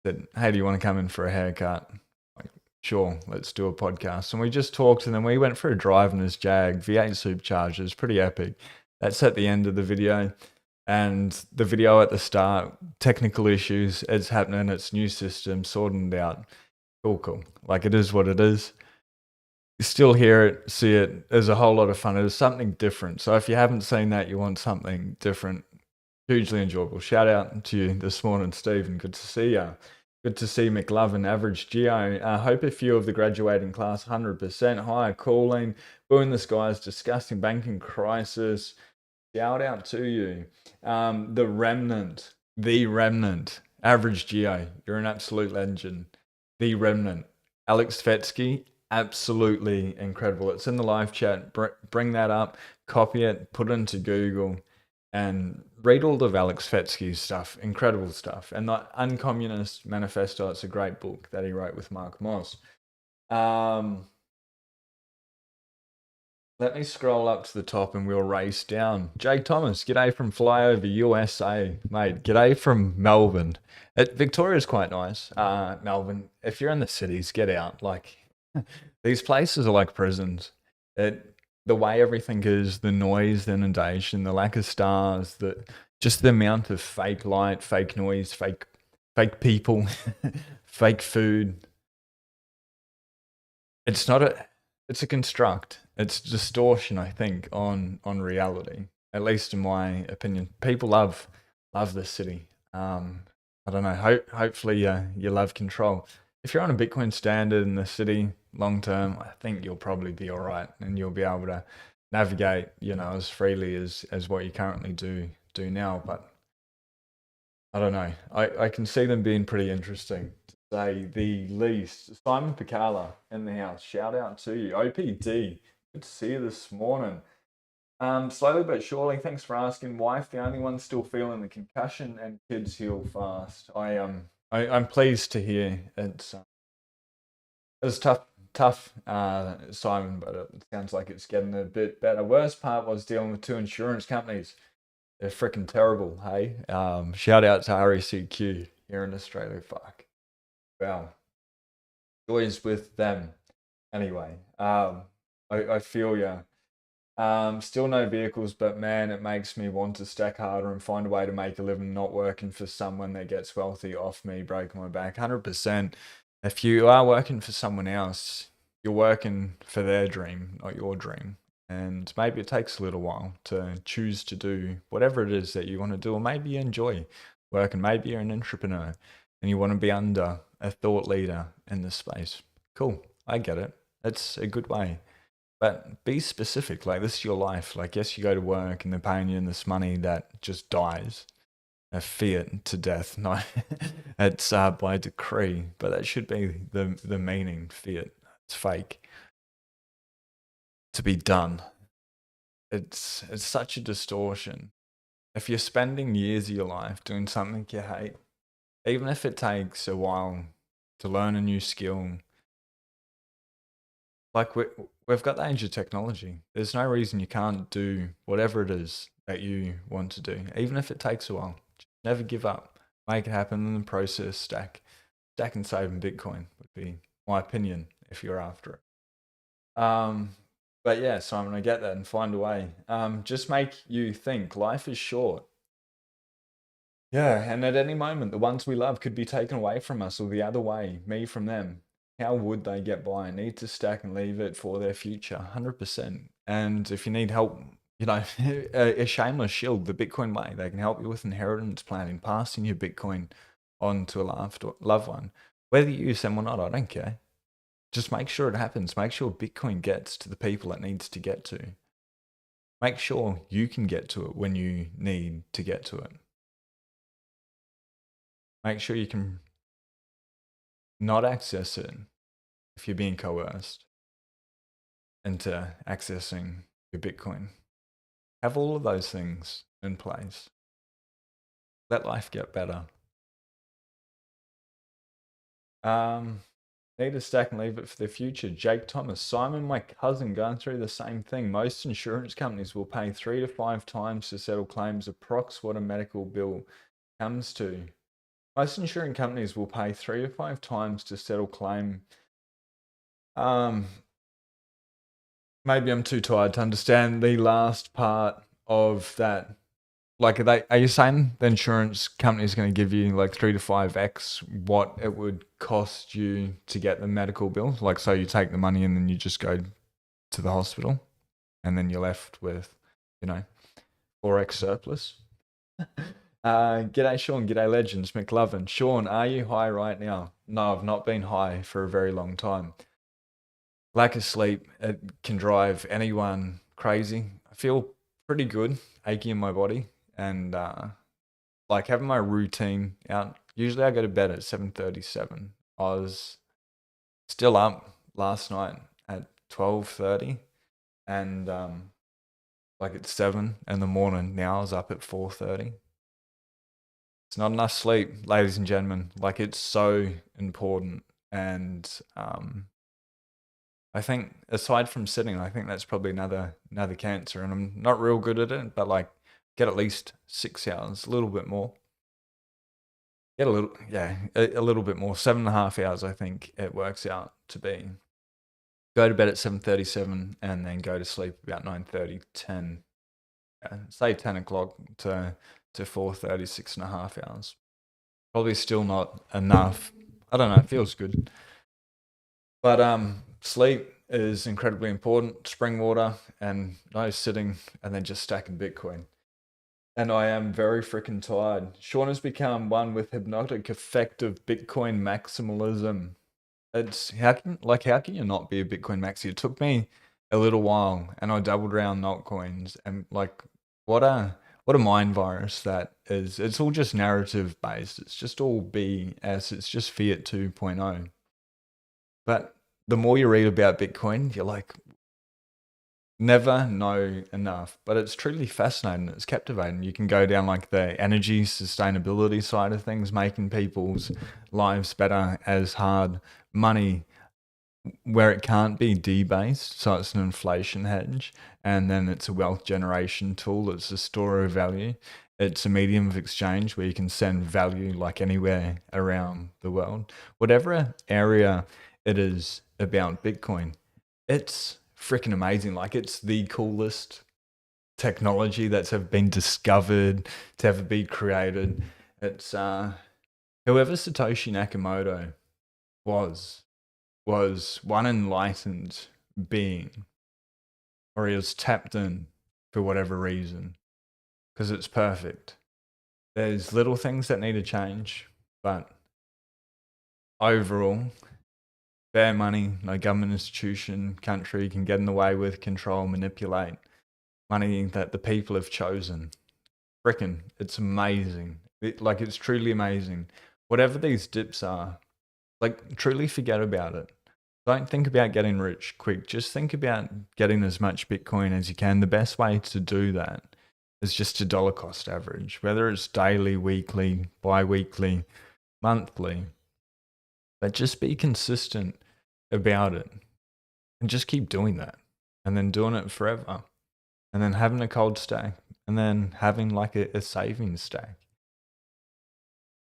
Said, hey, do you want to come in for a haircut? Like, sure, let's do a podcast. And we just talked, and then we went for a drive in his Jag, V8 superchargers, pretty epic. That's at the end of the video. And the video at the start, technical issues, it's happening, it's new system, sorting it out. Cool. Like, it is what it is. You still hear it, see it. There's a whole lot of fun. It is something different. So if you haven't seen that, you want something different, hugely enjoyable. Shout out to you this morning, Stephen. Good to see you. Good to see McLovin, Average Geo. Hope a few of the graduating class, 100% higher calling. Boo in the skies, disgusting banking crisis. Shout out to you. The Remnant, Average Geo, you're an absolute legend. The Remnant, Alex Fetsky, absolutely incredible. It's in the live chat. Bring that up, copy it, put it into Google, and read all of Alex Fetsky's stuff. Incredible stuff. And the Uncommunist Manifesto, it's a great book that he wrote with Mark Moss. Let me scroll up to the top and we'll race down. Jake Thomas, g'day from Flyover USA. Mate, g'day from Melbourne. Victoria's quite nice. Melbourne, if you're in the cities, get out. Like, these places are like prisons. The way everything is, the noise, the inundation, the lack of stars, just the amount of fake light, fake noise, fake people, fake food. It's a construct. It's distortion, I think, on reality. At least in my opinion. People love this city. I don't know. Hopefully you love control. If you're on a Bitcoin standard in the city long term, I think you'll probably be all right, and you'll be able to navigate, as freely as what you currently do now. But I don't know. I can see them being pretty interesting, to say the least. Simon Picala in the house. Shout out to you. OPD. Good to see you this morning. Slowly but surely, thanks for asking. Wife, the only one still feeling the concussion, and kids heal fast. I'm pleased to hear it was tough, Simon, but it sounds like it's getting a bit better. Worst part was dealing with 2 insurance companies. They're freaking terrible, hey? Shout out to RACQ here in Australia. Fuck. Wow. Joys with them. Anyway, I feel ya. Still no vehicles, but man, it makes me want to stack harder and find a way to make a living, not working for someone that gets wealthy off me, breaking my back. 100%. If you are working for someone else, you're working for their dream, not your dream. And maybe it takes a little while to choose to do whatever it is that you want to do, or maybe you enjoy working. Maybe you're an entrepreneur and you want to be under a thought leader in this space. Cool, I get it. It's a good way. But be specific. Like, this is your life. Like, yes, you go to work and they're paying you this money that just dies. A fiat to death. No, it's by decree. But that should be the meaning. Fiat. It's fake. To be done. It's such a distortion. If you're spending years of your life doing something you hate, even if it takes a while to learn a new skill, like we've got the age of technology. There's no reason you can't do whatever it is that you want to do, even if it takes a while. Just never give up. Make it happen in the process. Stack and save in Bitcoin would be my opinion if you're after it. But yeah, Simon, I get that, and find a way. Just make you think. Life is short. Yeah, and at any moment, the ones we love could be taken away from us, or the other way, me from them. how would they get by? Need to stack and leave it for their future, 100%. And if you need help, you know, a shameless shield, the Bitcoin way, they can help you with inheritance planning, passing your Bitcoin on to a loved one. Whether you use them or not, I don't care. Just make sure it happens. Make sure Bitcoin gets to the people it needs to get to. Make sure you can get to it when you need to get to it. Make sure you can not access it if you're being coerced into accessing your Bitcoin. Have all of those things in place. Let life get better. Need to stack and leave it for the future. Jake Thomas, Simon, my cousin, going through the same thing. Most insurance companies will pay 3 to 5 times to settle claims, approx what a medical bill comes to. Most insurance companies will pay 3 to 5 times to settle claim. Maybe I'm too tired to understand the last part of that. Like, are you saying the insurance company is going to give you like 3 to 5x what it would cost you to get the medical bill? Like, so you take the money and then you just go to the hospital and then you're left with, 4x surplus. G'day Sean, g'day Legends, McLovin. Sean, are you high right now? No, I've not been high for a very long time. Lack of sleep, it can drive anyone crazy. I feel pretty good, achy in my body, and like having my routine out. Usually I go to bed at 7:37. I was still up last night at 12:30, and like it's 7 in the morning. Now I was up at 4:30. It's not enough sleep, ladies and gentlemen. Like, it's so important. And I think aside from sitting, I think that's probably another cancer. And I'm not real good at it, but like get at least 6 hours, a little bit more. Get a little bit more. 7.5 hours, I think it works out to be. Go to bed at 7:37 and then go to sleep about 9:30, 10. Say 10 o'clock to 4:30, 6.5 hours. Probably still not enough. I don't know, it feels good. But sleep is incredibly important. Spring water and no sitting and then just stacking Bitcoin. And I am very freaking tired. Sean has become one with hypnotic effect of Bitcoin maximalism. It's how can you not be a Bitcoin maxi? It took me a little while and I doubled around altcoins and like what a mind virus that is. It's all just narrative based. It's just all BS. It's just Fiat 2.0. But the more you read about Bitcoin, you're like, never know enough. But it's truly fascinating. It's captivating. You can go down like the energy sustainability side of things, making people's lives better as hard money where it can't be debased, so it's an inflation hedge, and then it's a wealth generation tool, it's a store of value, it's a medium of exchange where you can send value like anywhere around the world. Whatever area it is about Bitcoin, it's freaking amazing. Like, it's the coolest technology that's ever been discovered, to ever be created. It's whoever Satoshi Nakamoto was one enlightened being, or he was tapped in for whatever reason, because it's perfect. There's little things that need to change, but overall, fair money, no government institution, country can get in the way with, control, manipulate money that the people have chosen. Frickin', it's amazing. It's truly amazing. Whatever these dips are, like, truly forget about it. Don't think about getting rich quick. Just think about getting as much Bitcoin as you can. The best way to do that is just to dollar cost average, whether it's daily, weekly, bi-weekly, monthly. But just be consistent about it and just keep doing that, and then doing it forever, and then having a cold stack, and then having like a savings stack.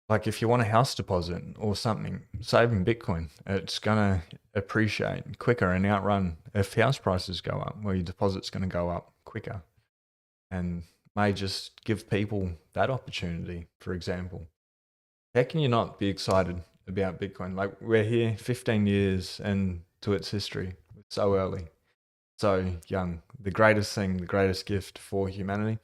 Like, if you want a house deposit or something, saving Bitcoin, it's going to appreciate quicker and outrun if house prices go up, well, your deposit's going to go up quicker, and may just give people that opportunity, for example. How can you not be excited about Bitcoin. Like we're here 15 years into its history. So early, so young. The greatest thing, the greatest gift for humanity.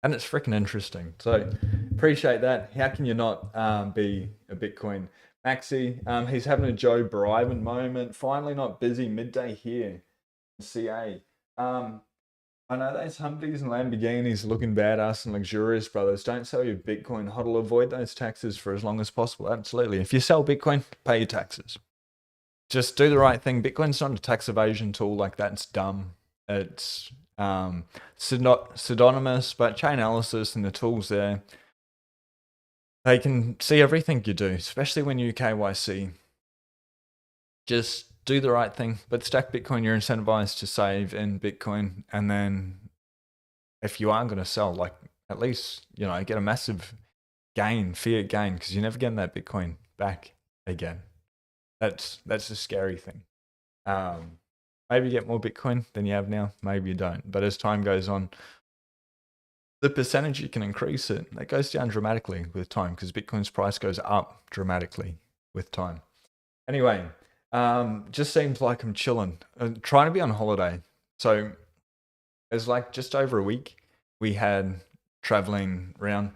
And it's freaking interesting. So appreciate that. How can you not be a Bitcoin maxi? He's having a Joe Biden moment. Finally not busy midday here in CA. I know those Humvees and Lamborghinis looking badass and luxurious, brothers. Don't sell your Bitcoin. Hodl, avoid those taxes for as long as possible. Absolutely. If you sell Bitcoin, pay your taxes. Just do the right thing. Bitcoin's not a tax evasion tool like that. It's dumb. It's pseudonymous, but chain analysis and the tools there, they can see everything you do, especially when you KYC. Just do the right thing, but stack Bitcoin. You're incentivized to save in Bitcoin, and then if you are going to sell, like at least get a massive gain, fiat gain, because you're never getting that Bitcoin back again. That's a scary thing. Maybe you get more Bitcoin than you have now. Maybe you don't. But as time goes on, the percentage you can increase it, that goes down dramatically with time because Bitcoin's price goes up dramatically with time. Anyway, just seems like I'm chilling. I'm trying to be on holiday. So it's like just over a week we had traveling around.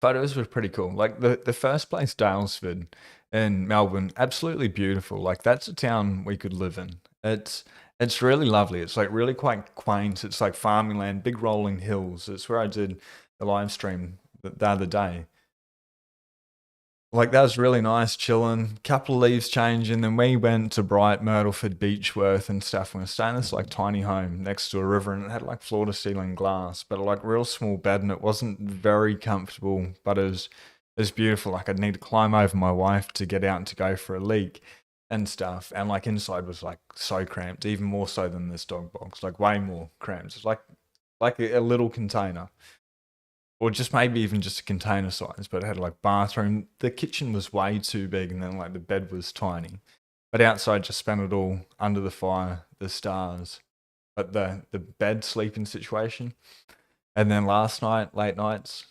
Photos were pretty cool. Like the first place, Daylesford in Melbourne, absolutely beautiful. Like that's a town we could live in. It's really lovely. It's like really quite quaint. It's like farming land, big rolling hills. It's where I did the live stream the other day. Like that was really nice, chilling. Couple of leaves changing. Then we went to Bright, Myrtleford, Beechworth and stuff. We were staying in this like tiny home next to a river, and it had like floor to ceiling glass, but like real small bed, and it wasn't very comfortable, but it was beautiful. Like I'd need to climb over my wife to get out and to go for a leak and stuff. And like inside was like so cramped, even more so than this dog box, like way more cramped. It's like a little container. Or just maybe even just a container size, but it had like bathroom. The kitchen was way too big, and then like the bed was tiny. But outside, just spent it all under the fire, the stars, but the bed sleeping situation. And then last night, late nights,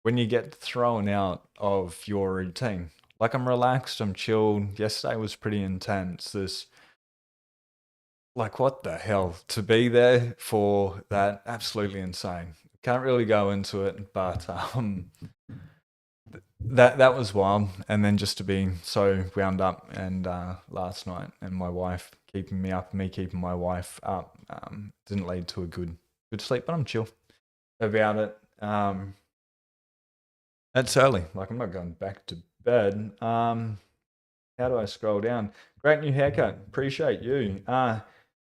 when you get thrown out of your routine, like I'm relaxed, I'm chilled. Yesterday was pretty intense. Like what the hell to be there for that? Absolutely insane. Can't really go into it, but that was wild. And then just to be so wound up, and last night, and my wife keeping me up, me keeping my wife up, didn't lead to a good sleep. But I'm chill about it. It's early. Like I'm not going back to bed. How do I scroll down? Great new haircut. Appreciate you.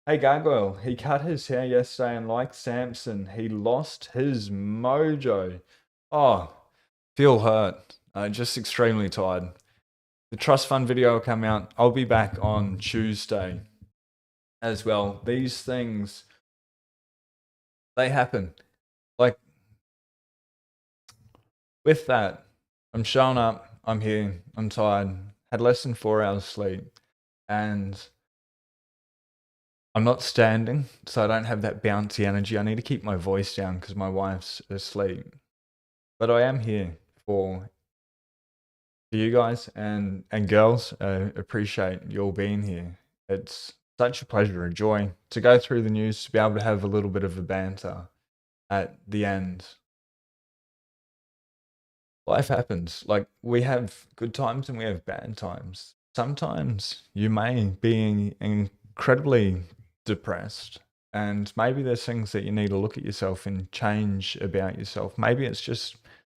Hey Gargoyle, he cut his hair yesterday, and like Samson, he lost his mojo. Oh, feel hurt. Just extremely tired. The trust fund video will come out. I'll be back on Tuesday as well. These things, they happen. Like with that, I'm showing up, I'm here, I'm tired, had less than 4 hours sleep, and I'm not standing, so I don't have that bouncy energy. I need to keep my voice down because my wife's asleep. But I am here for you guys and girls. Appreciate you all being here. It's such a pleasure, a joy to go through the news, to be able to have a little bit of a banter at the end. Life happens. Like we have good times and we have bad times. Sometimes you may be incredibly depressed, and maybe there's things that you need to look at yourself and change about yourself. Maybe it's just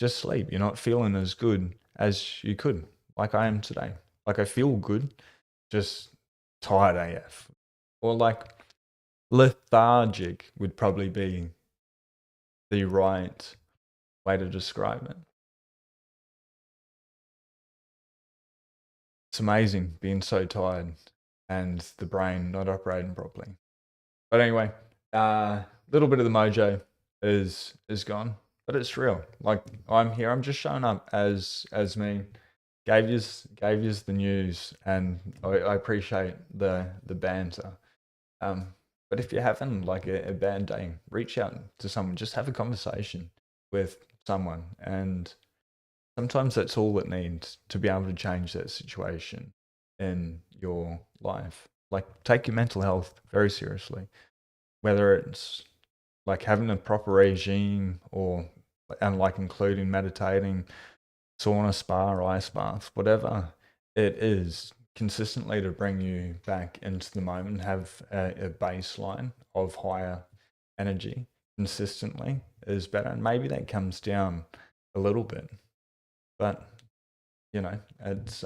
sleep. You're not feeling as good as you could, like I am today. Like I feel good, just tired AF. Or like lethargic would probably be the right way to describe it. It's amazing being so tired and the brain not operating properly. But anyway, little bit of the mojo is gone, but it's real. Like I'm here, I'm just showing up as me. Gave yous the news, and I appreciate the banter. But if you're having like a bad day, reach out to someone, just have a conversation with someone, and Sometimes that's all it needs to be able to change that situation in your life. Like, take your mental health very seriously, whether it's like having a proper regime and like including meditating, sauna, spa, ice bath, whatever it is, consistently to bring you back into the moment, have a baseline of higher energy consistently is better. And maybe that comes down a little bit, but it's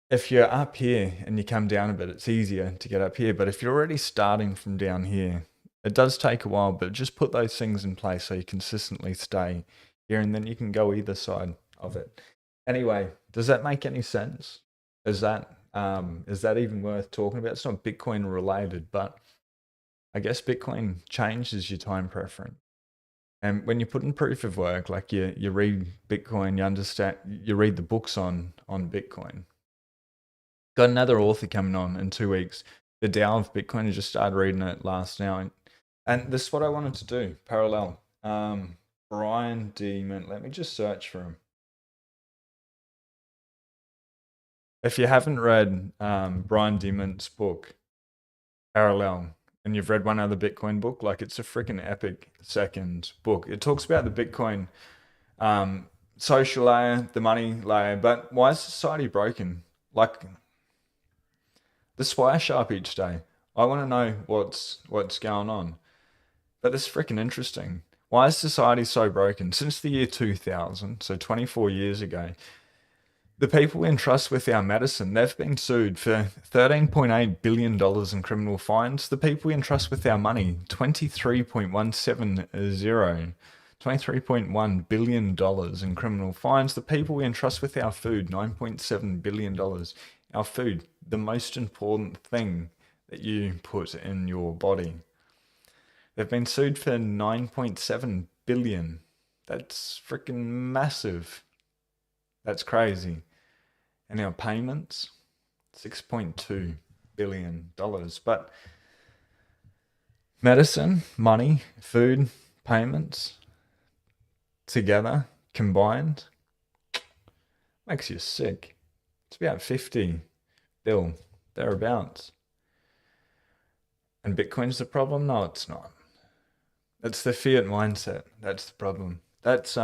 if you're up here and you come down a bit, it's easier to get up here. But if you're already starting from down here, it does take a while, but just put those things in place so you consistently stay here, and then you can go either side of it. Anyway, does that make any sense? Is that even worth talking about? It's not Bitcoin related, but I guess Bitcoin changes your time preference. And when you put in proof of work, like you read Bitcoin, you understand, you read the books on Bitcoin. Got another author coming on in 2 weeks. The Tao of Bitcoin. I just started reading it last night. And this is what I wanted to do, parallel. Brian D. Mint. Let me just search for him. If you haven't read Brian D. Mint's book, Parallel, and you've read one other Bitcoin book, like, it's a freaking epic second book. It talks about the Bitcoin social layer, the money layer, but why is society broken? Like, the splash up each day. I want to know what's going on. But this is freaking interesting. Why is society so broken? Since the year 2000, so 24 years ago, the people we entrust with our medicine, they've been sued for $13.8 billion in criminal fines. The people we entrust with our money, $23.1 billion in criminal fines. The people we entrust with our food, $9.7 billion. Our food, the most important thing that you put in your body. They've been sued for $9.7 billion. That's freaking massive. That's crazy. And our payments, $6.2 billion. But medicine, money, food, payments, together, combined, makes you sick. It's about 50 bill, thereabouts. And Bitcoin's the problem? No, it's not. It's the fiat mindset. That's the problem. That's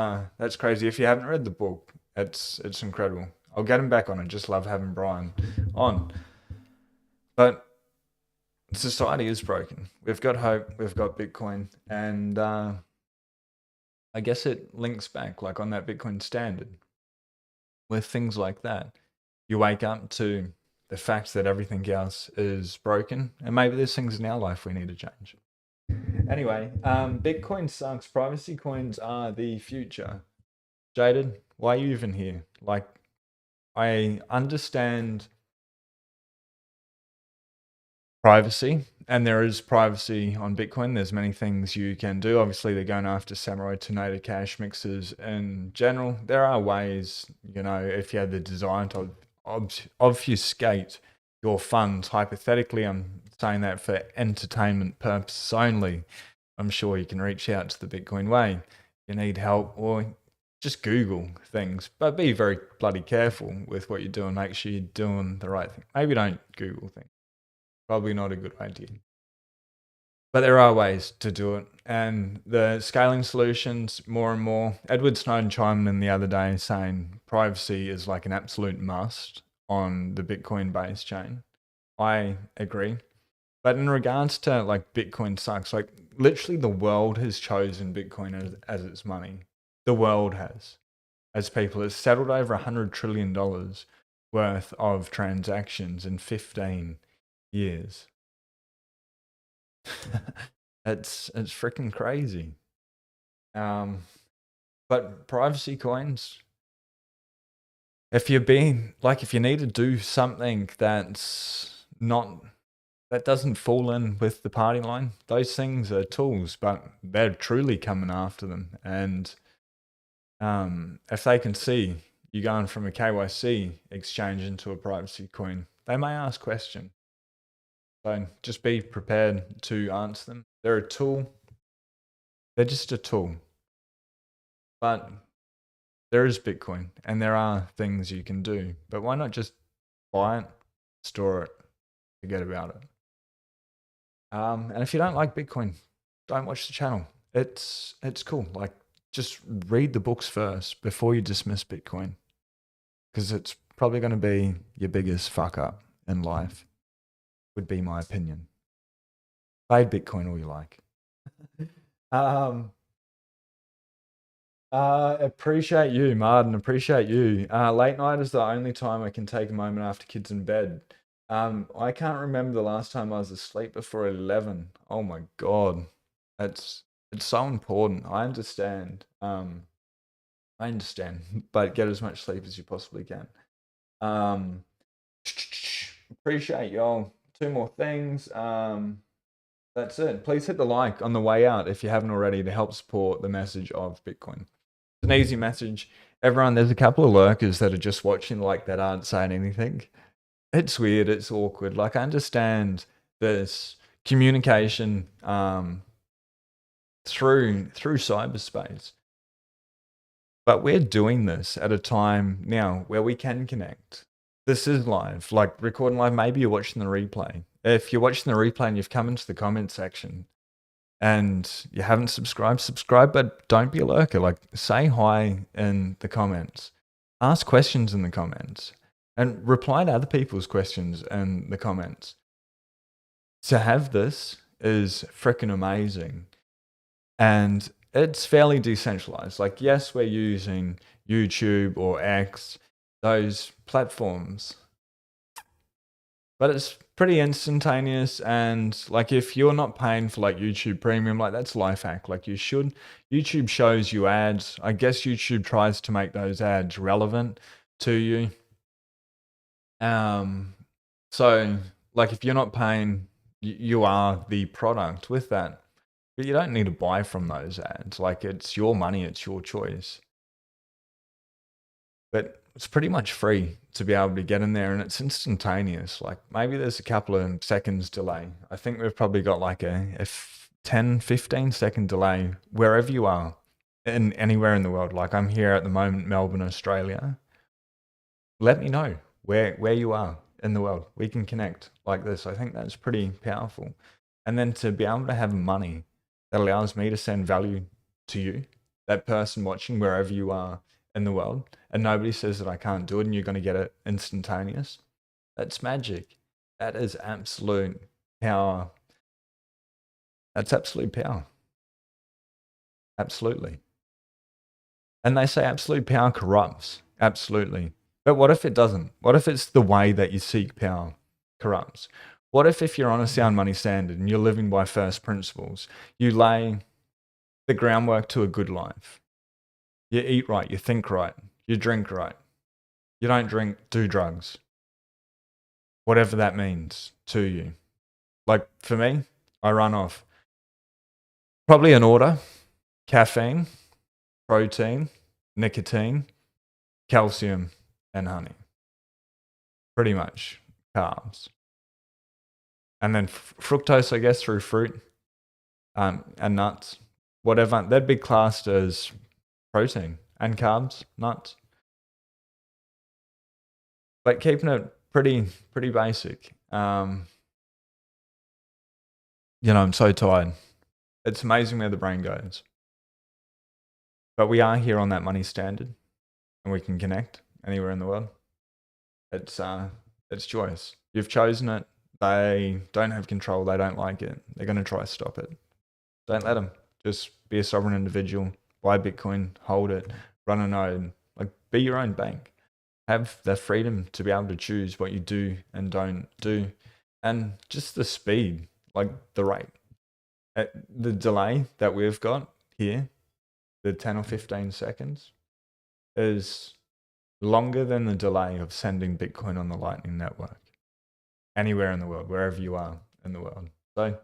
crazy. If you haven't read the book, it's incredible. I'll get him back on. I just love having Brian on. But society is broken. We've got hope. We've got Bitcoin. And I guess it links back, like, on that Bitcoin standard with things like that. You wake up to the fact that everything else is broken, and maybe there's things in our life we need to change. Anyway, Bitcoin sucks. Privacy coins are the future. Jaded, why are you even here? Like, I understand privacy, and there is privacy on Bitcoin. There's many things you can do. Obviously, they're going after Samurai Tornado Cash mixes in general. There are ways, if you had the design to obfuscate your funds. Hypothetically, I'm saying that for entertainment purposes only. I'm sure you can reach out to the Bitcoin Way if you need help, or just Google things, but be very bloody careful with what you're doing. Make sure you're doing the right thing. Maybe don't Google things. Probably not a good idea. But there are ways to do it. And the scaling solutions, more and more. Edward Snowden chimed in the other day saying privacy is like an absolute must on the Bitcoin base chain. I agree. But in regards to, like, Bitcoin sucks, like, literally the world has chosen Bitcoin as its money. The world has. As people, it's settled over $100 trillion worth of transactions in 15 years. It's freaking crazy. But privacy coins, if you need to do something that doesn't fall in with the party line, those things are tools, but they're truly coming after them. And if they can see you going from a KYC exchange into a privacy coin, they may ask questions. So just be prepared to answer them. They're a tool. They're just a tool. But there is Bitcoin and there are things you can do. But why not just buy it, store it, forget about it? And if you don't like Bitcoin, don't watch the channel. It's cool. Like, just read the books first before you dismiss Bitcoin, because it's probably going to be your biggest fuck up in life, would be my opinion. Trade Bitcoin all you like. Appreciate you, Martin. Appreciate you. Late night is the only time I can take a moment after kids in bed. I can't remember the last time I was asleep before 11. Oh my God. It's so important. I understand. But get as much sleep as you possibly can. Appreciate y'all. 2 more things. That's it. Please hit the like on the way out if you haven't already to help support the message of Bitcoin. It's an easy message. Everyone, there's a couple of lurkers that are just watching like that aren't saying anything. It's weird. It's awkward. Like, I understand this communication through cyberspace, but we're doing this at a time now where we can connect. This is live, like recording live. Maybe you're watching the replay. If you're watching the replay and you've come into the comment section and you haven't subscribe, but don't be a lurker. Like, say hi in the comments, ask questions in the comments, and reply to other people's questions in the comments. To have this is freaking amazing. And it's fairly decentralized. Like, yes, we're using YouTube or X, those platforms, but it's pretty instantaneous. And like, if you're not paying for like YouTube Premium, like, that's life hack. Like, you should. YouTube shows you ads. I guess YouTube tries to make those ads relevant to you. So like, if you're not paying, you are the product with that. But you don't need to buy from those ads. Like, it's your money, it's your choice. But it's pretty much free to be able to get in there, and it's instantaneous. Like, maybe there's a couple of seconds delay. I think we've probably got like a 10, 15 second delay wherever you are, in anywhere in the world. Like, I'm here at the moment, Melbourne, Australia. Let me know where you are in the world. We can connect like this. I think that's pretty powerful. And then to be able to have money that allows me to send value to you, that person watching wherever you are in the world, and nobody says that I can't do it and you're going to get it instantaneous. That's magic. That is absolute power. That's absolute power. Absolutely. And they say absolute power corrupts. Absolutely. But what if it doesn't? What if it's the way that you seek power corrupts? What if you're on a sound money standard and you're living by first principles, you lay the groundwork to a good life. You eat right, you think right, you drink right. You don't do drugs. Whatever that means to you. Like, for me, I run off probably an order: caffeine, protein, nicotine, calcium, and honey. Pretty much carbs. And then fructose, I guess, through fruit and nuts. Whatever. That'd be classed as protein, and carbs, nuts. But keeping it pretty basic. I'm so tired. It's amazing where the brain goes. But we are here on that money standard, and we can connect anywhere in the world. It's choice. You've chosen it. They don't have control. They don't like it. They're going to try to stop it. Don't let them. Just be a sovereign individual. Buy Bitcoin. Hold it. Run a node. Like, be your own bank. Have the freedom to be able to choose what you do and don't do. And just the speed, like the rate. The delay that we've got here, the 10 or 15 seconds, is longer than the delay of sending Bitcoin on the Lightning Network. Anywhere in the world, wherever you are in the world. So, if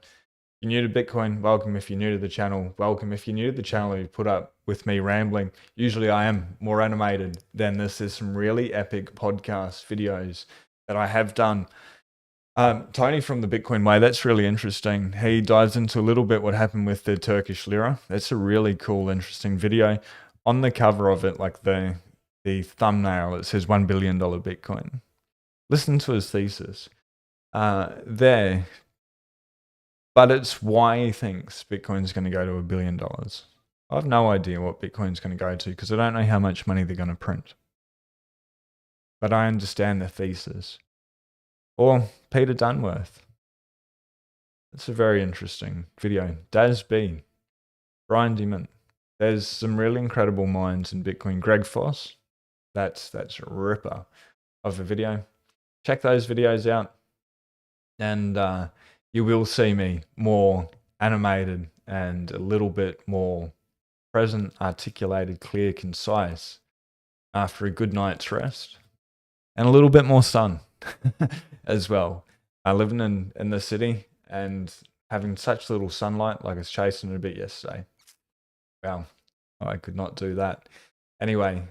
you're new to Bitcoin, welcome. If you're new to the channel, welcome. If you're new to the channel, you put up with me rambling. Usually I am more animated than this. There's some really epic podcast videos that I have done. Tony from the Bitcoin Way, that's really interesting. He dives into a little bit what happened with the Turkish lira. That's a really cool, interesting video. on the cover of it, like the thumbnail, it says $1 billion Bitcoin. Listen to his thesis there, but it's why he thinks Bitcoin's going to go to $1 billion. I have no idea what Bitcoin's going to go to because I don't know how much money they're going to print. But I understand the thesis. Or Peter Dunworth. It's a very interesting video. Daz B, Brian Dimon. There's some really incredible minds in Bitcoin. Greg Foss, that's a ripper of a video. Check those videos out, and you will see me more animated and a little bit more present, articulated, clear, concise after a good night's rest, and a little bit more sun as well. Living in the city and having such little sunlight, like I was chasing it a bit yesterday. Wow, I could not do that. Anyway,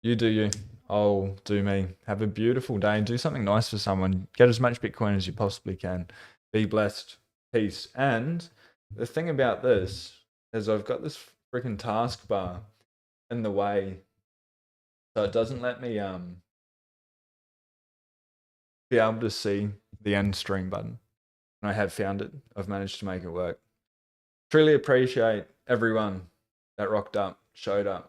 you do you. I'll do me. Have a beautiful day. Do something nice for someone. Get as much Bitcoin as you possibly can. Be blessed. Peace. And the thing about this is I've got this freaking taskbar in the way, so it doesn't let me be able to see the end stream button. And I have found it. I've managed to make it work. Truly appreciate everyone that rocked up, showed up,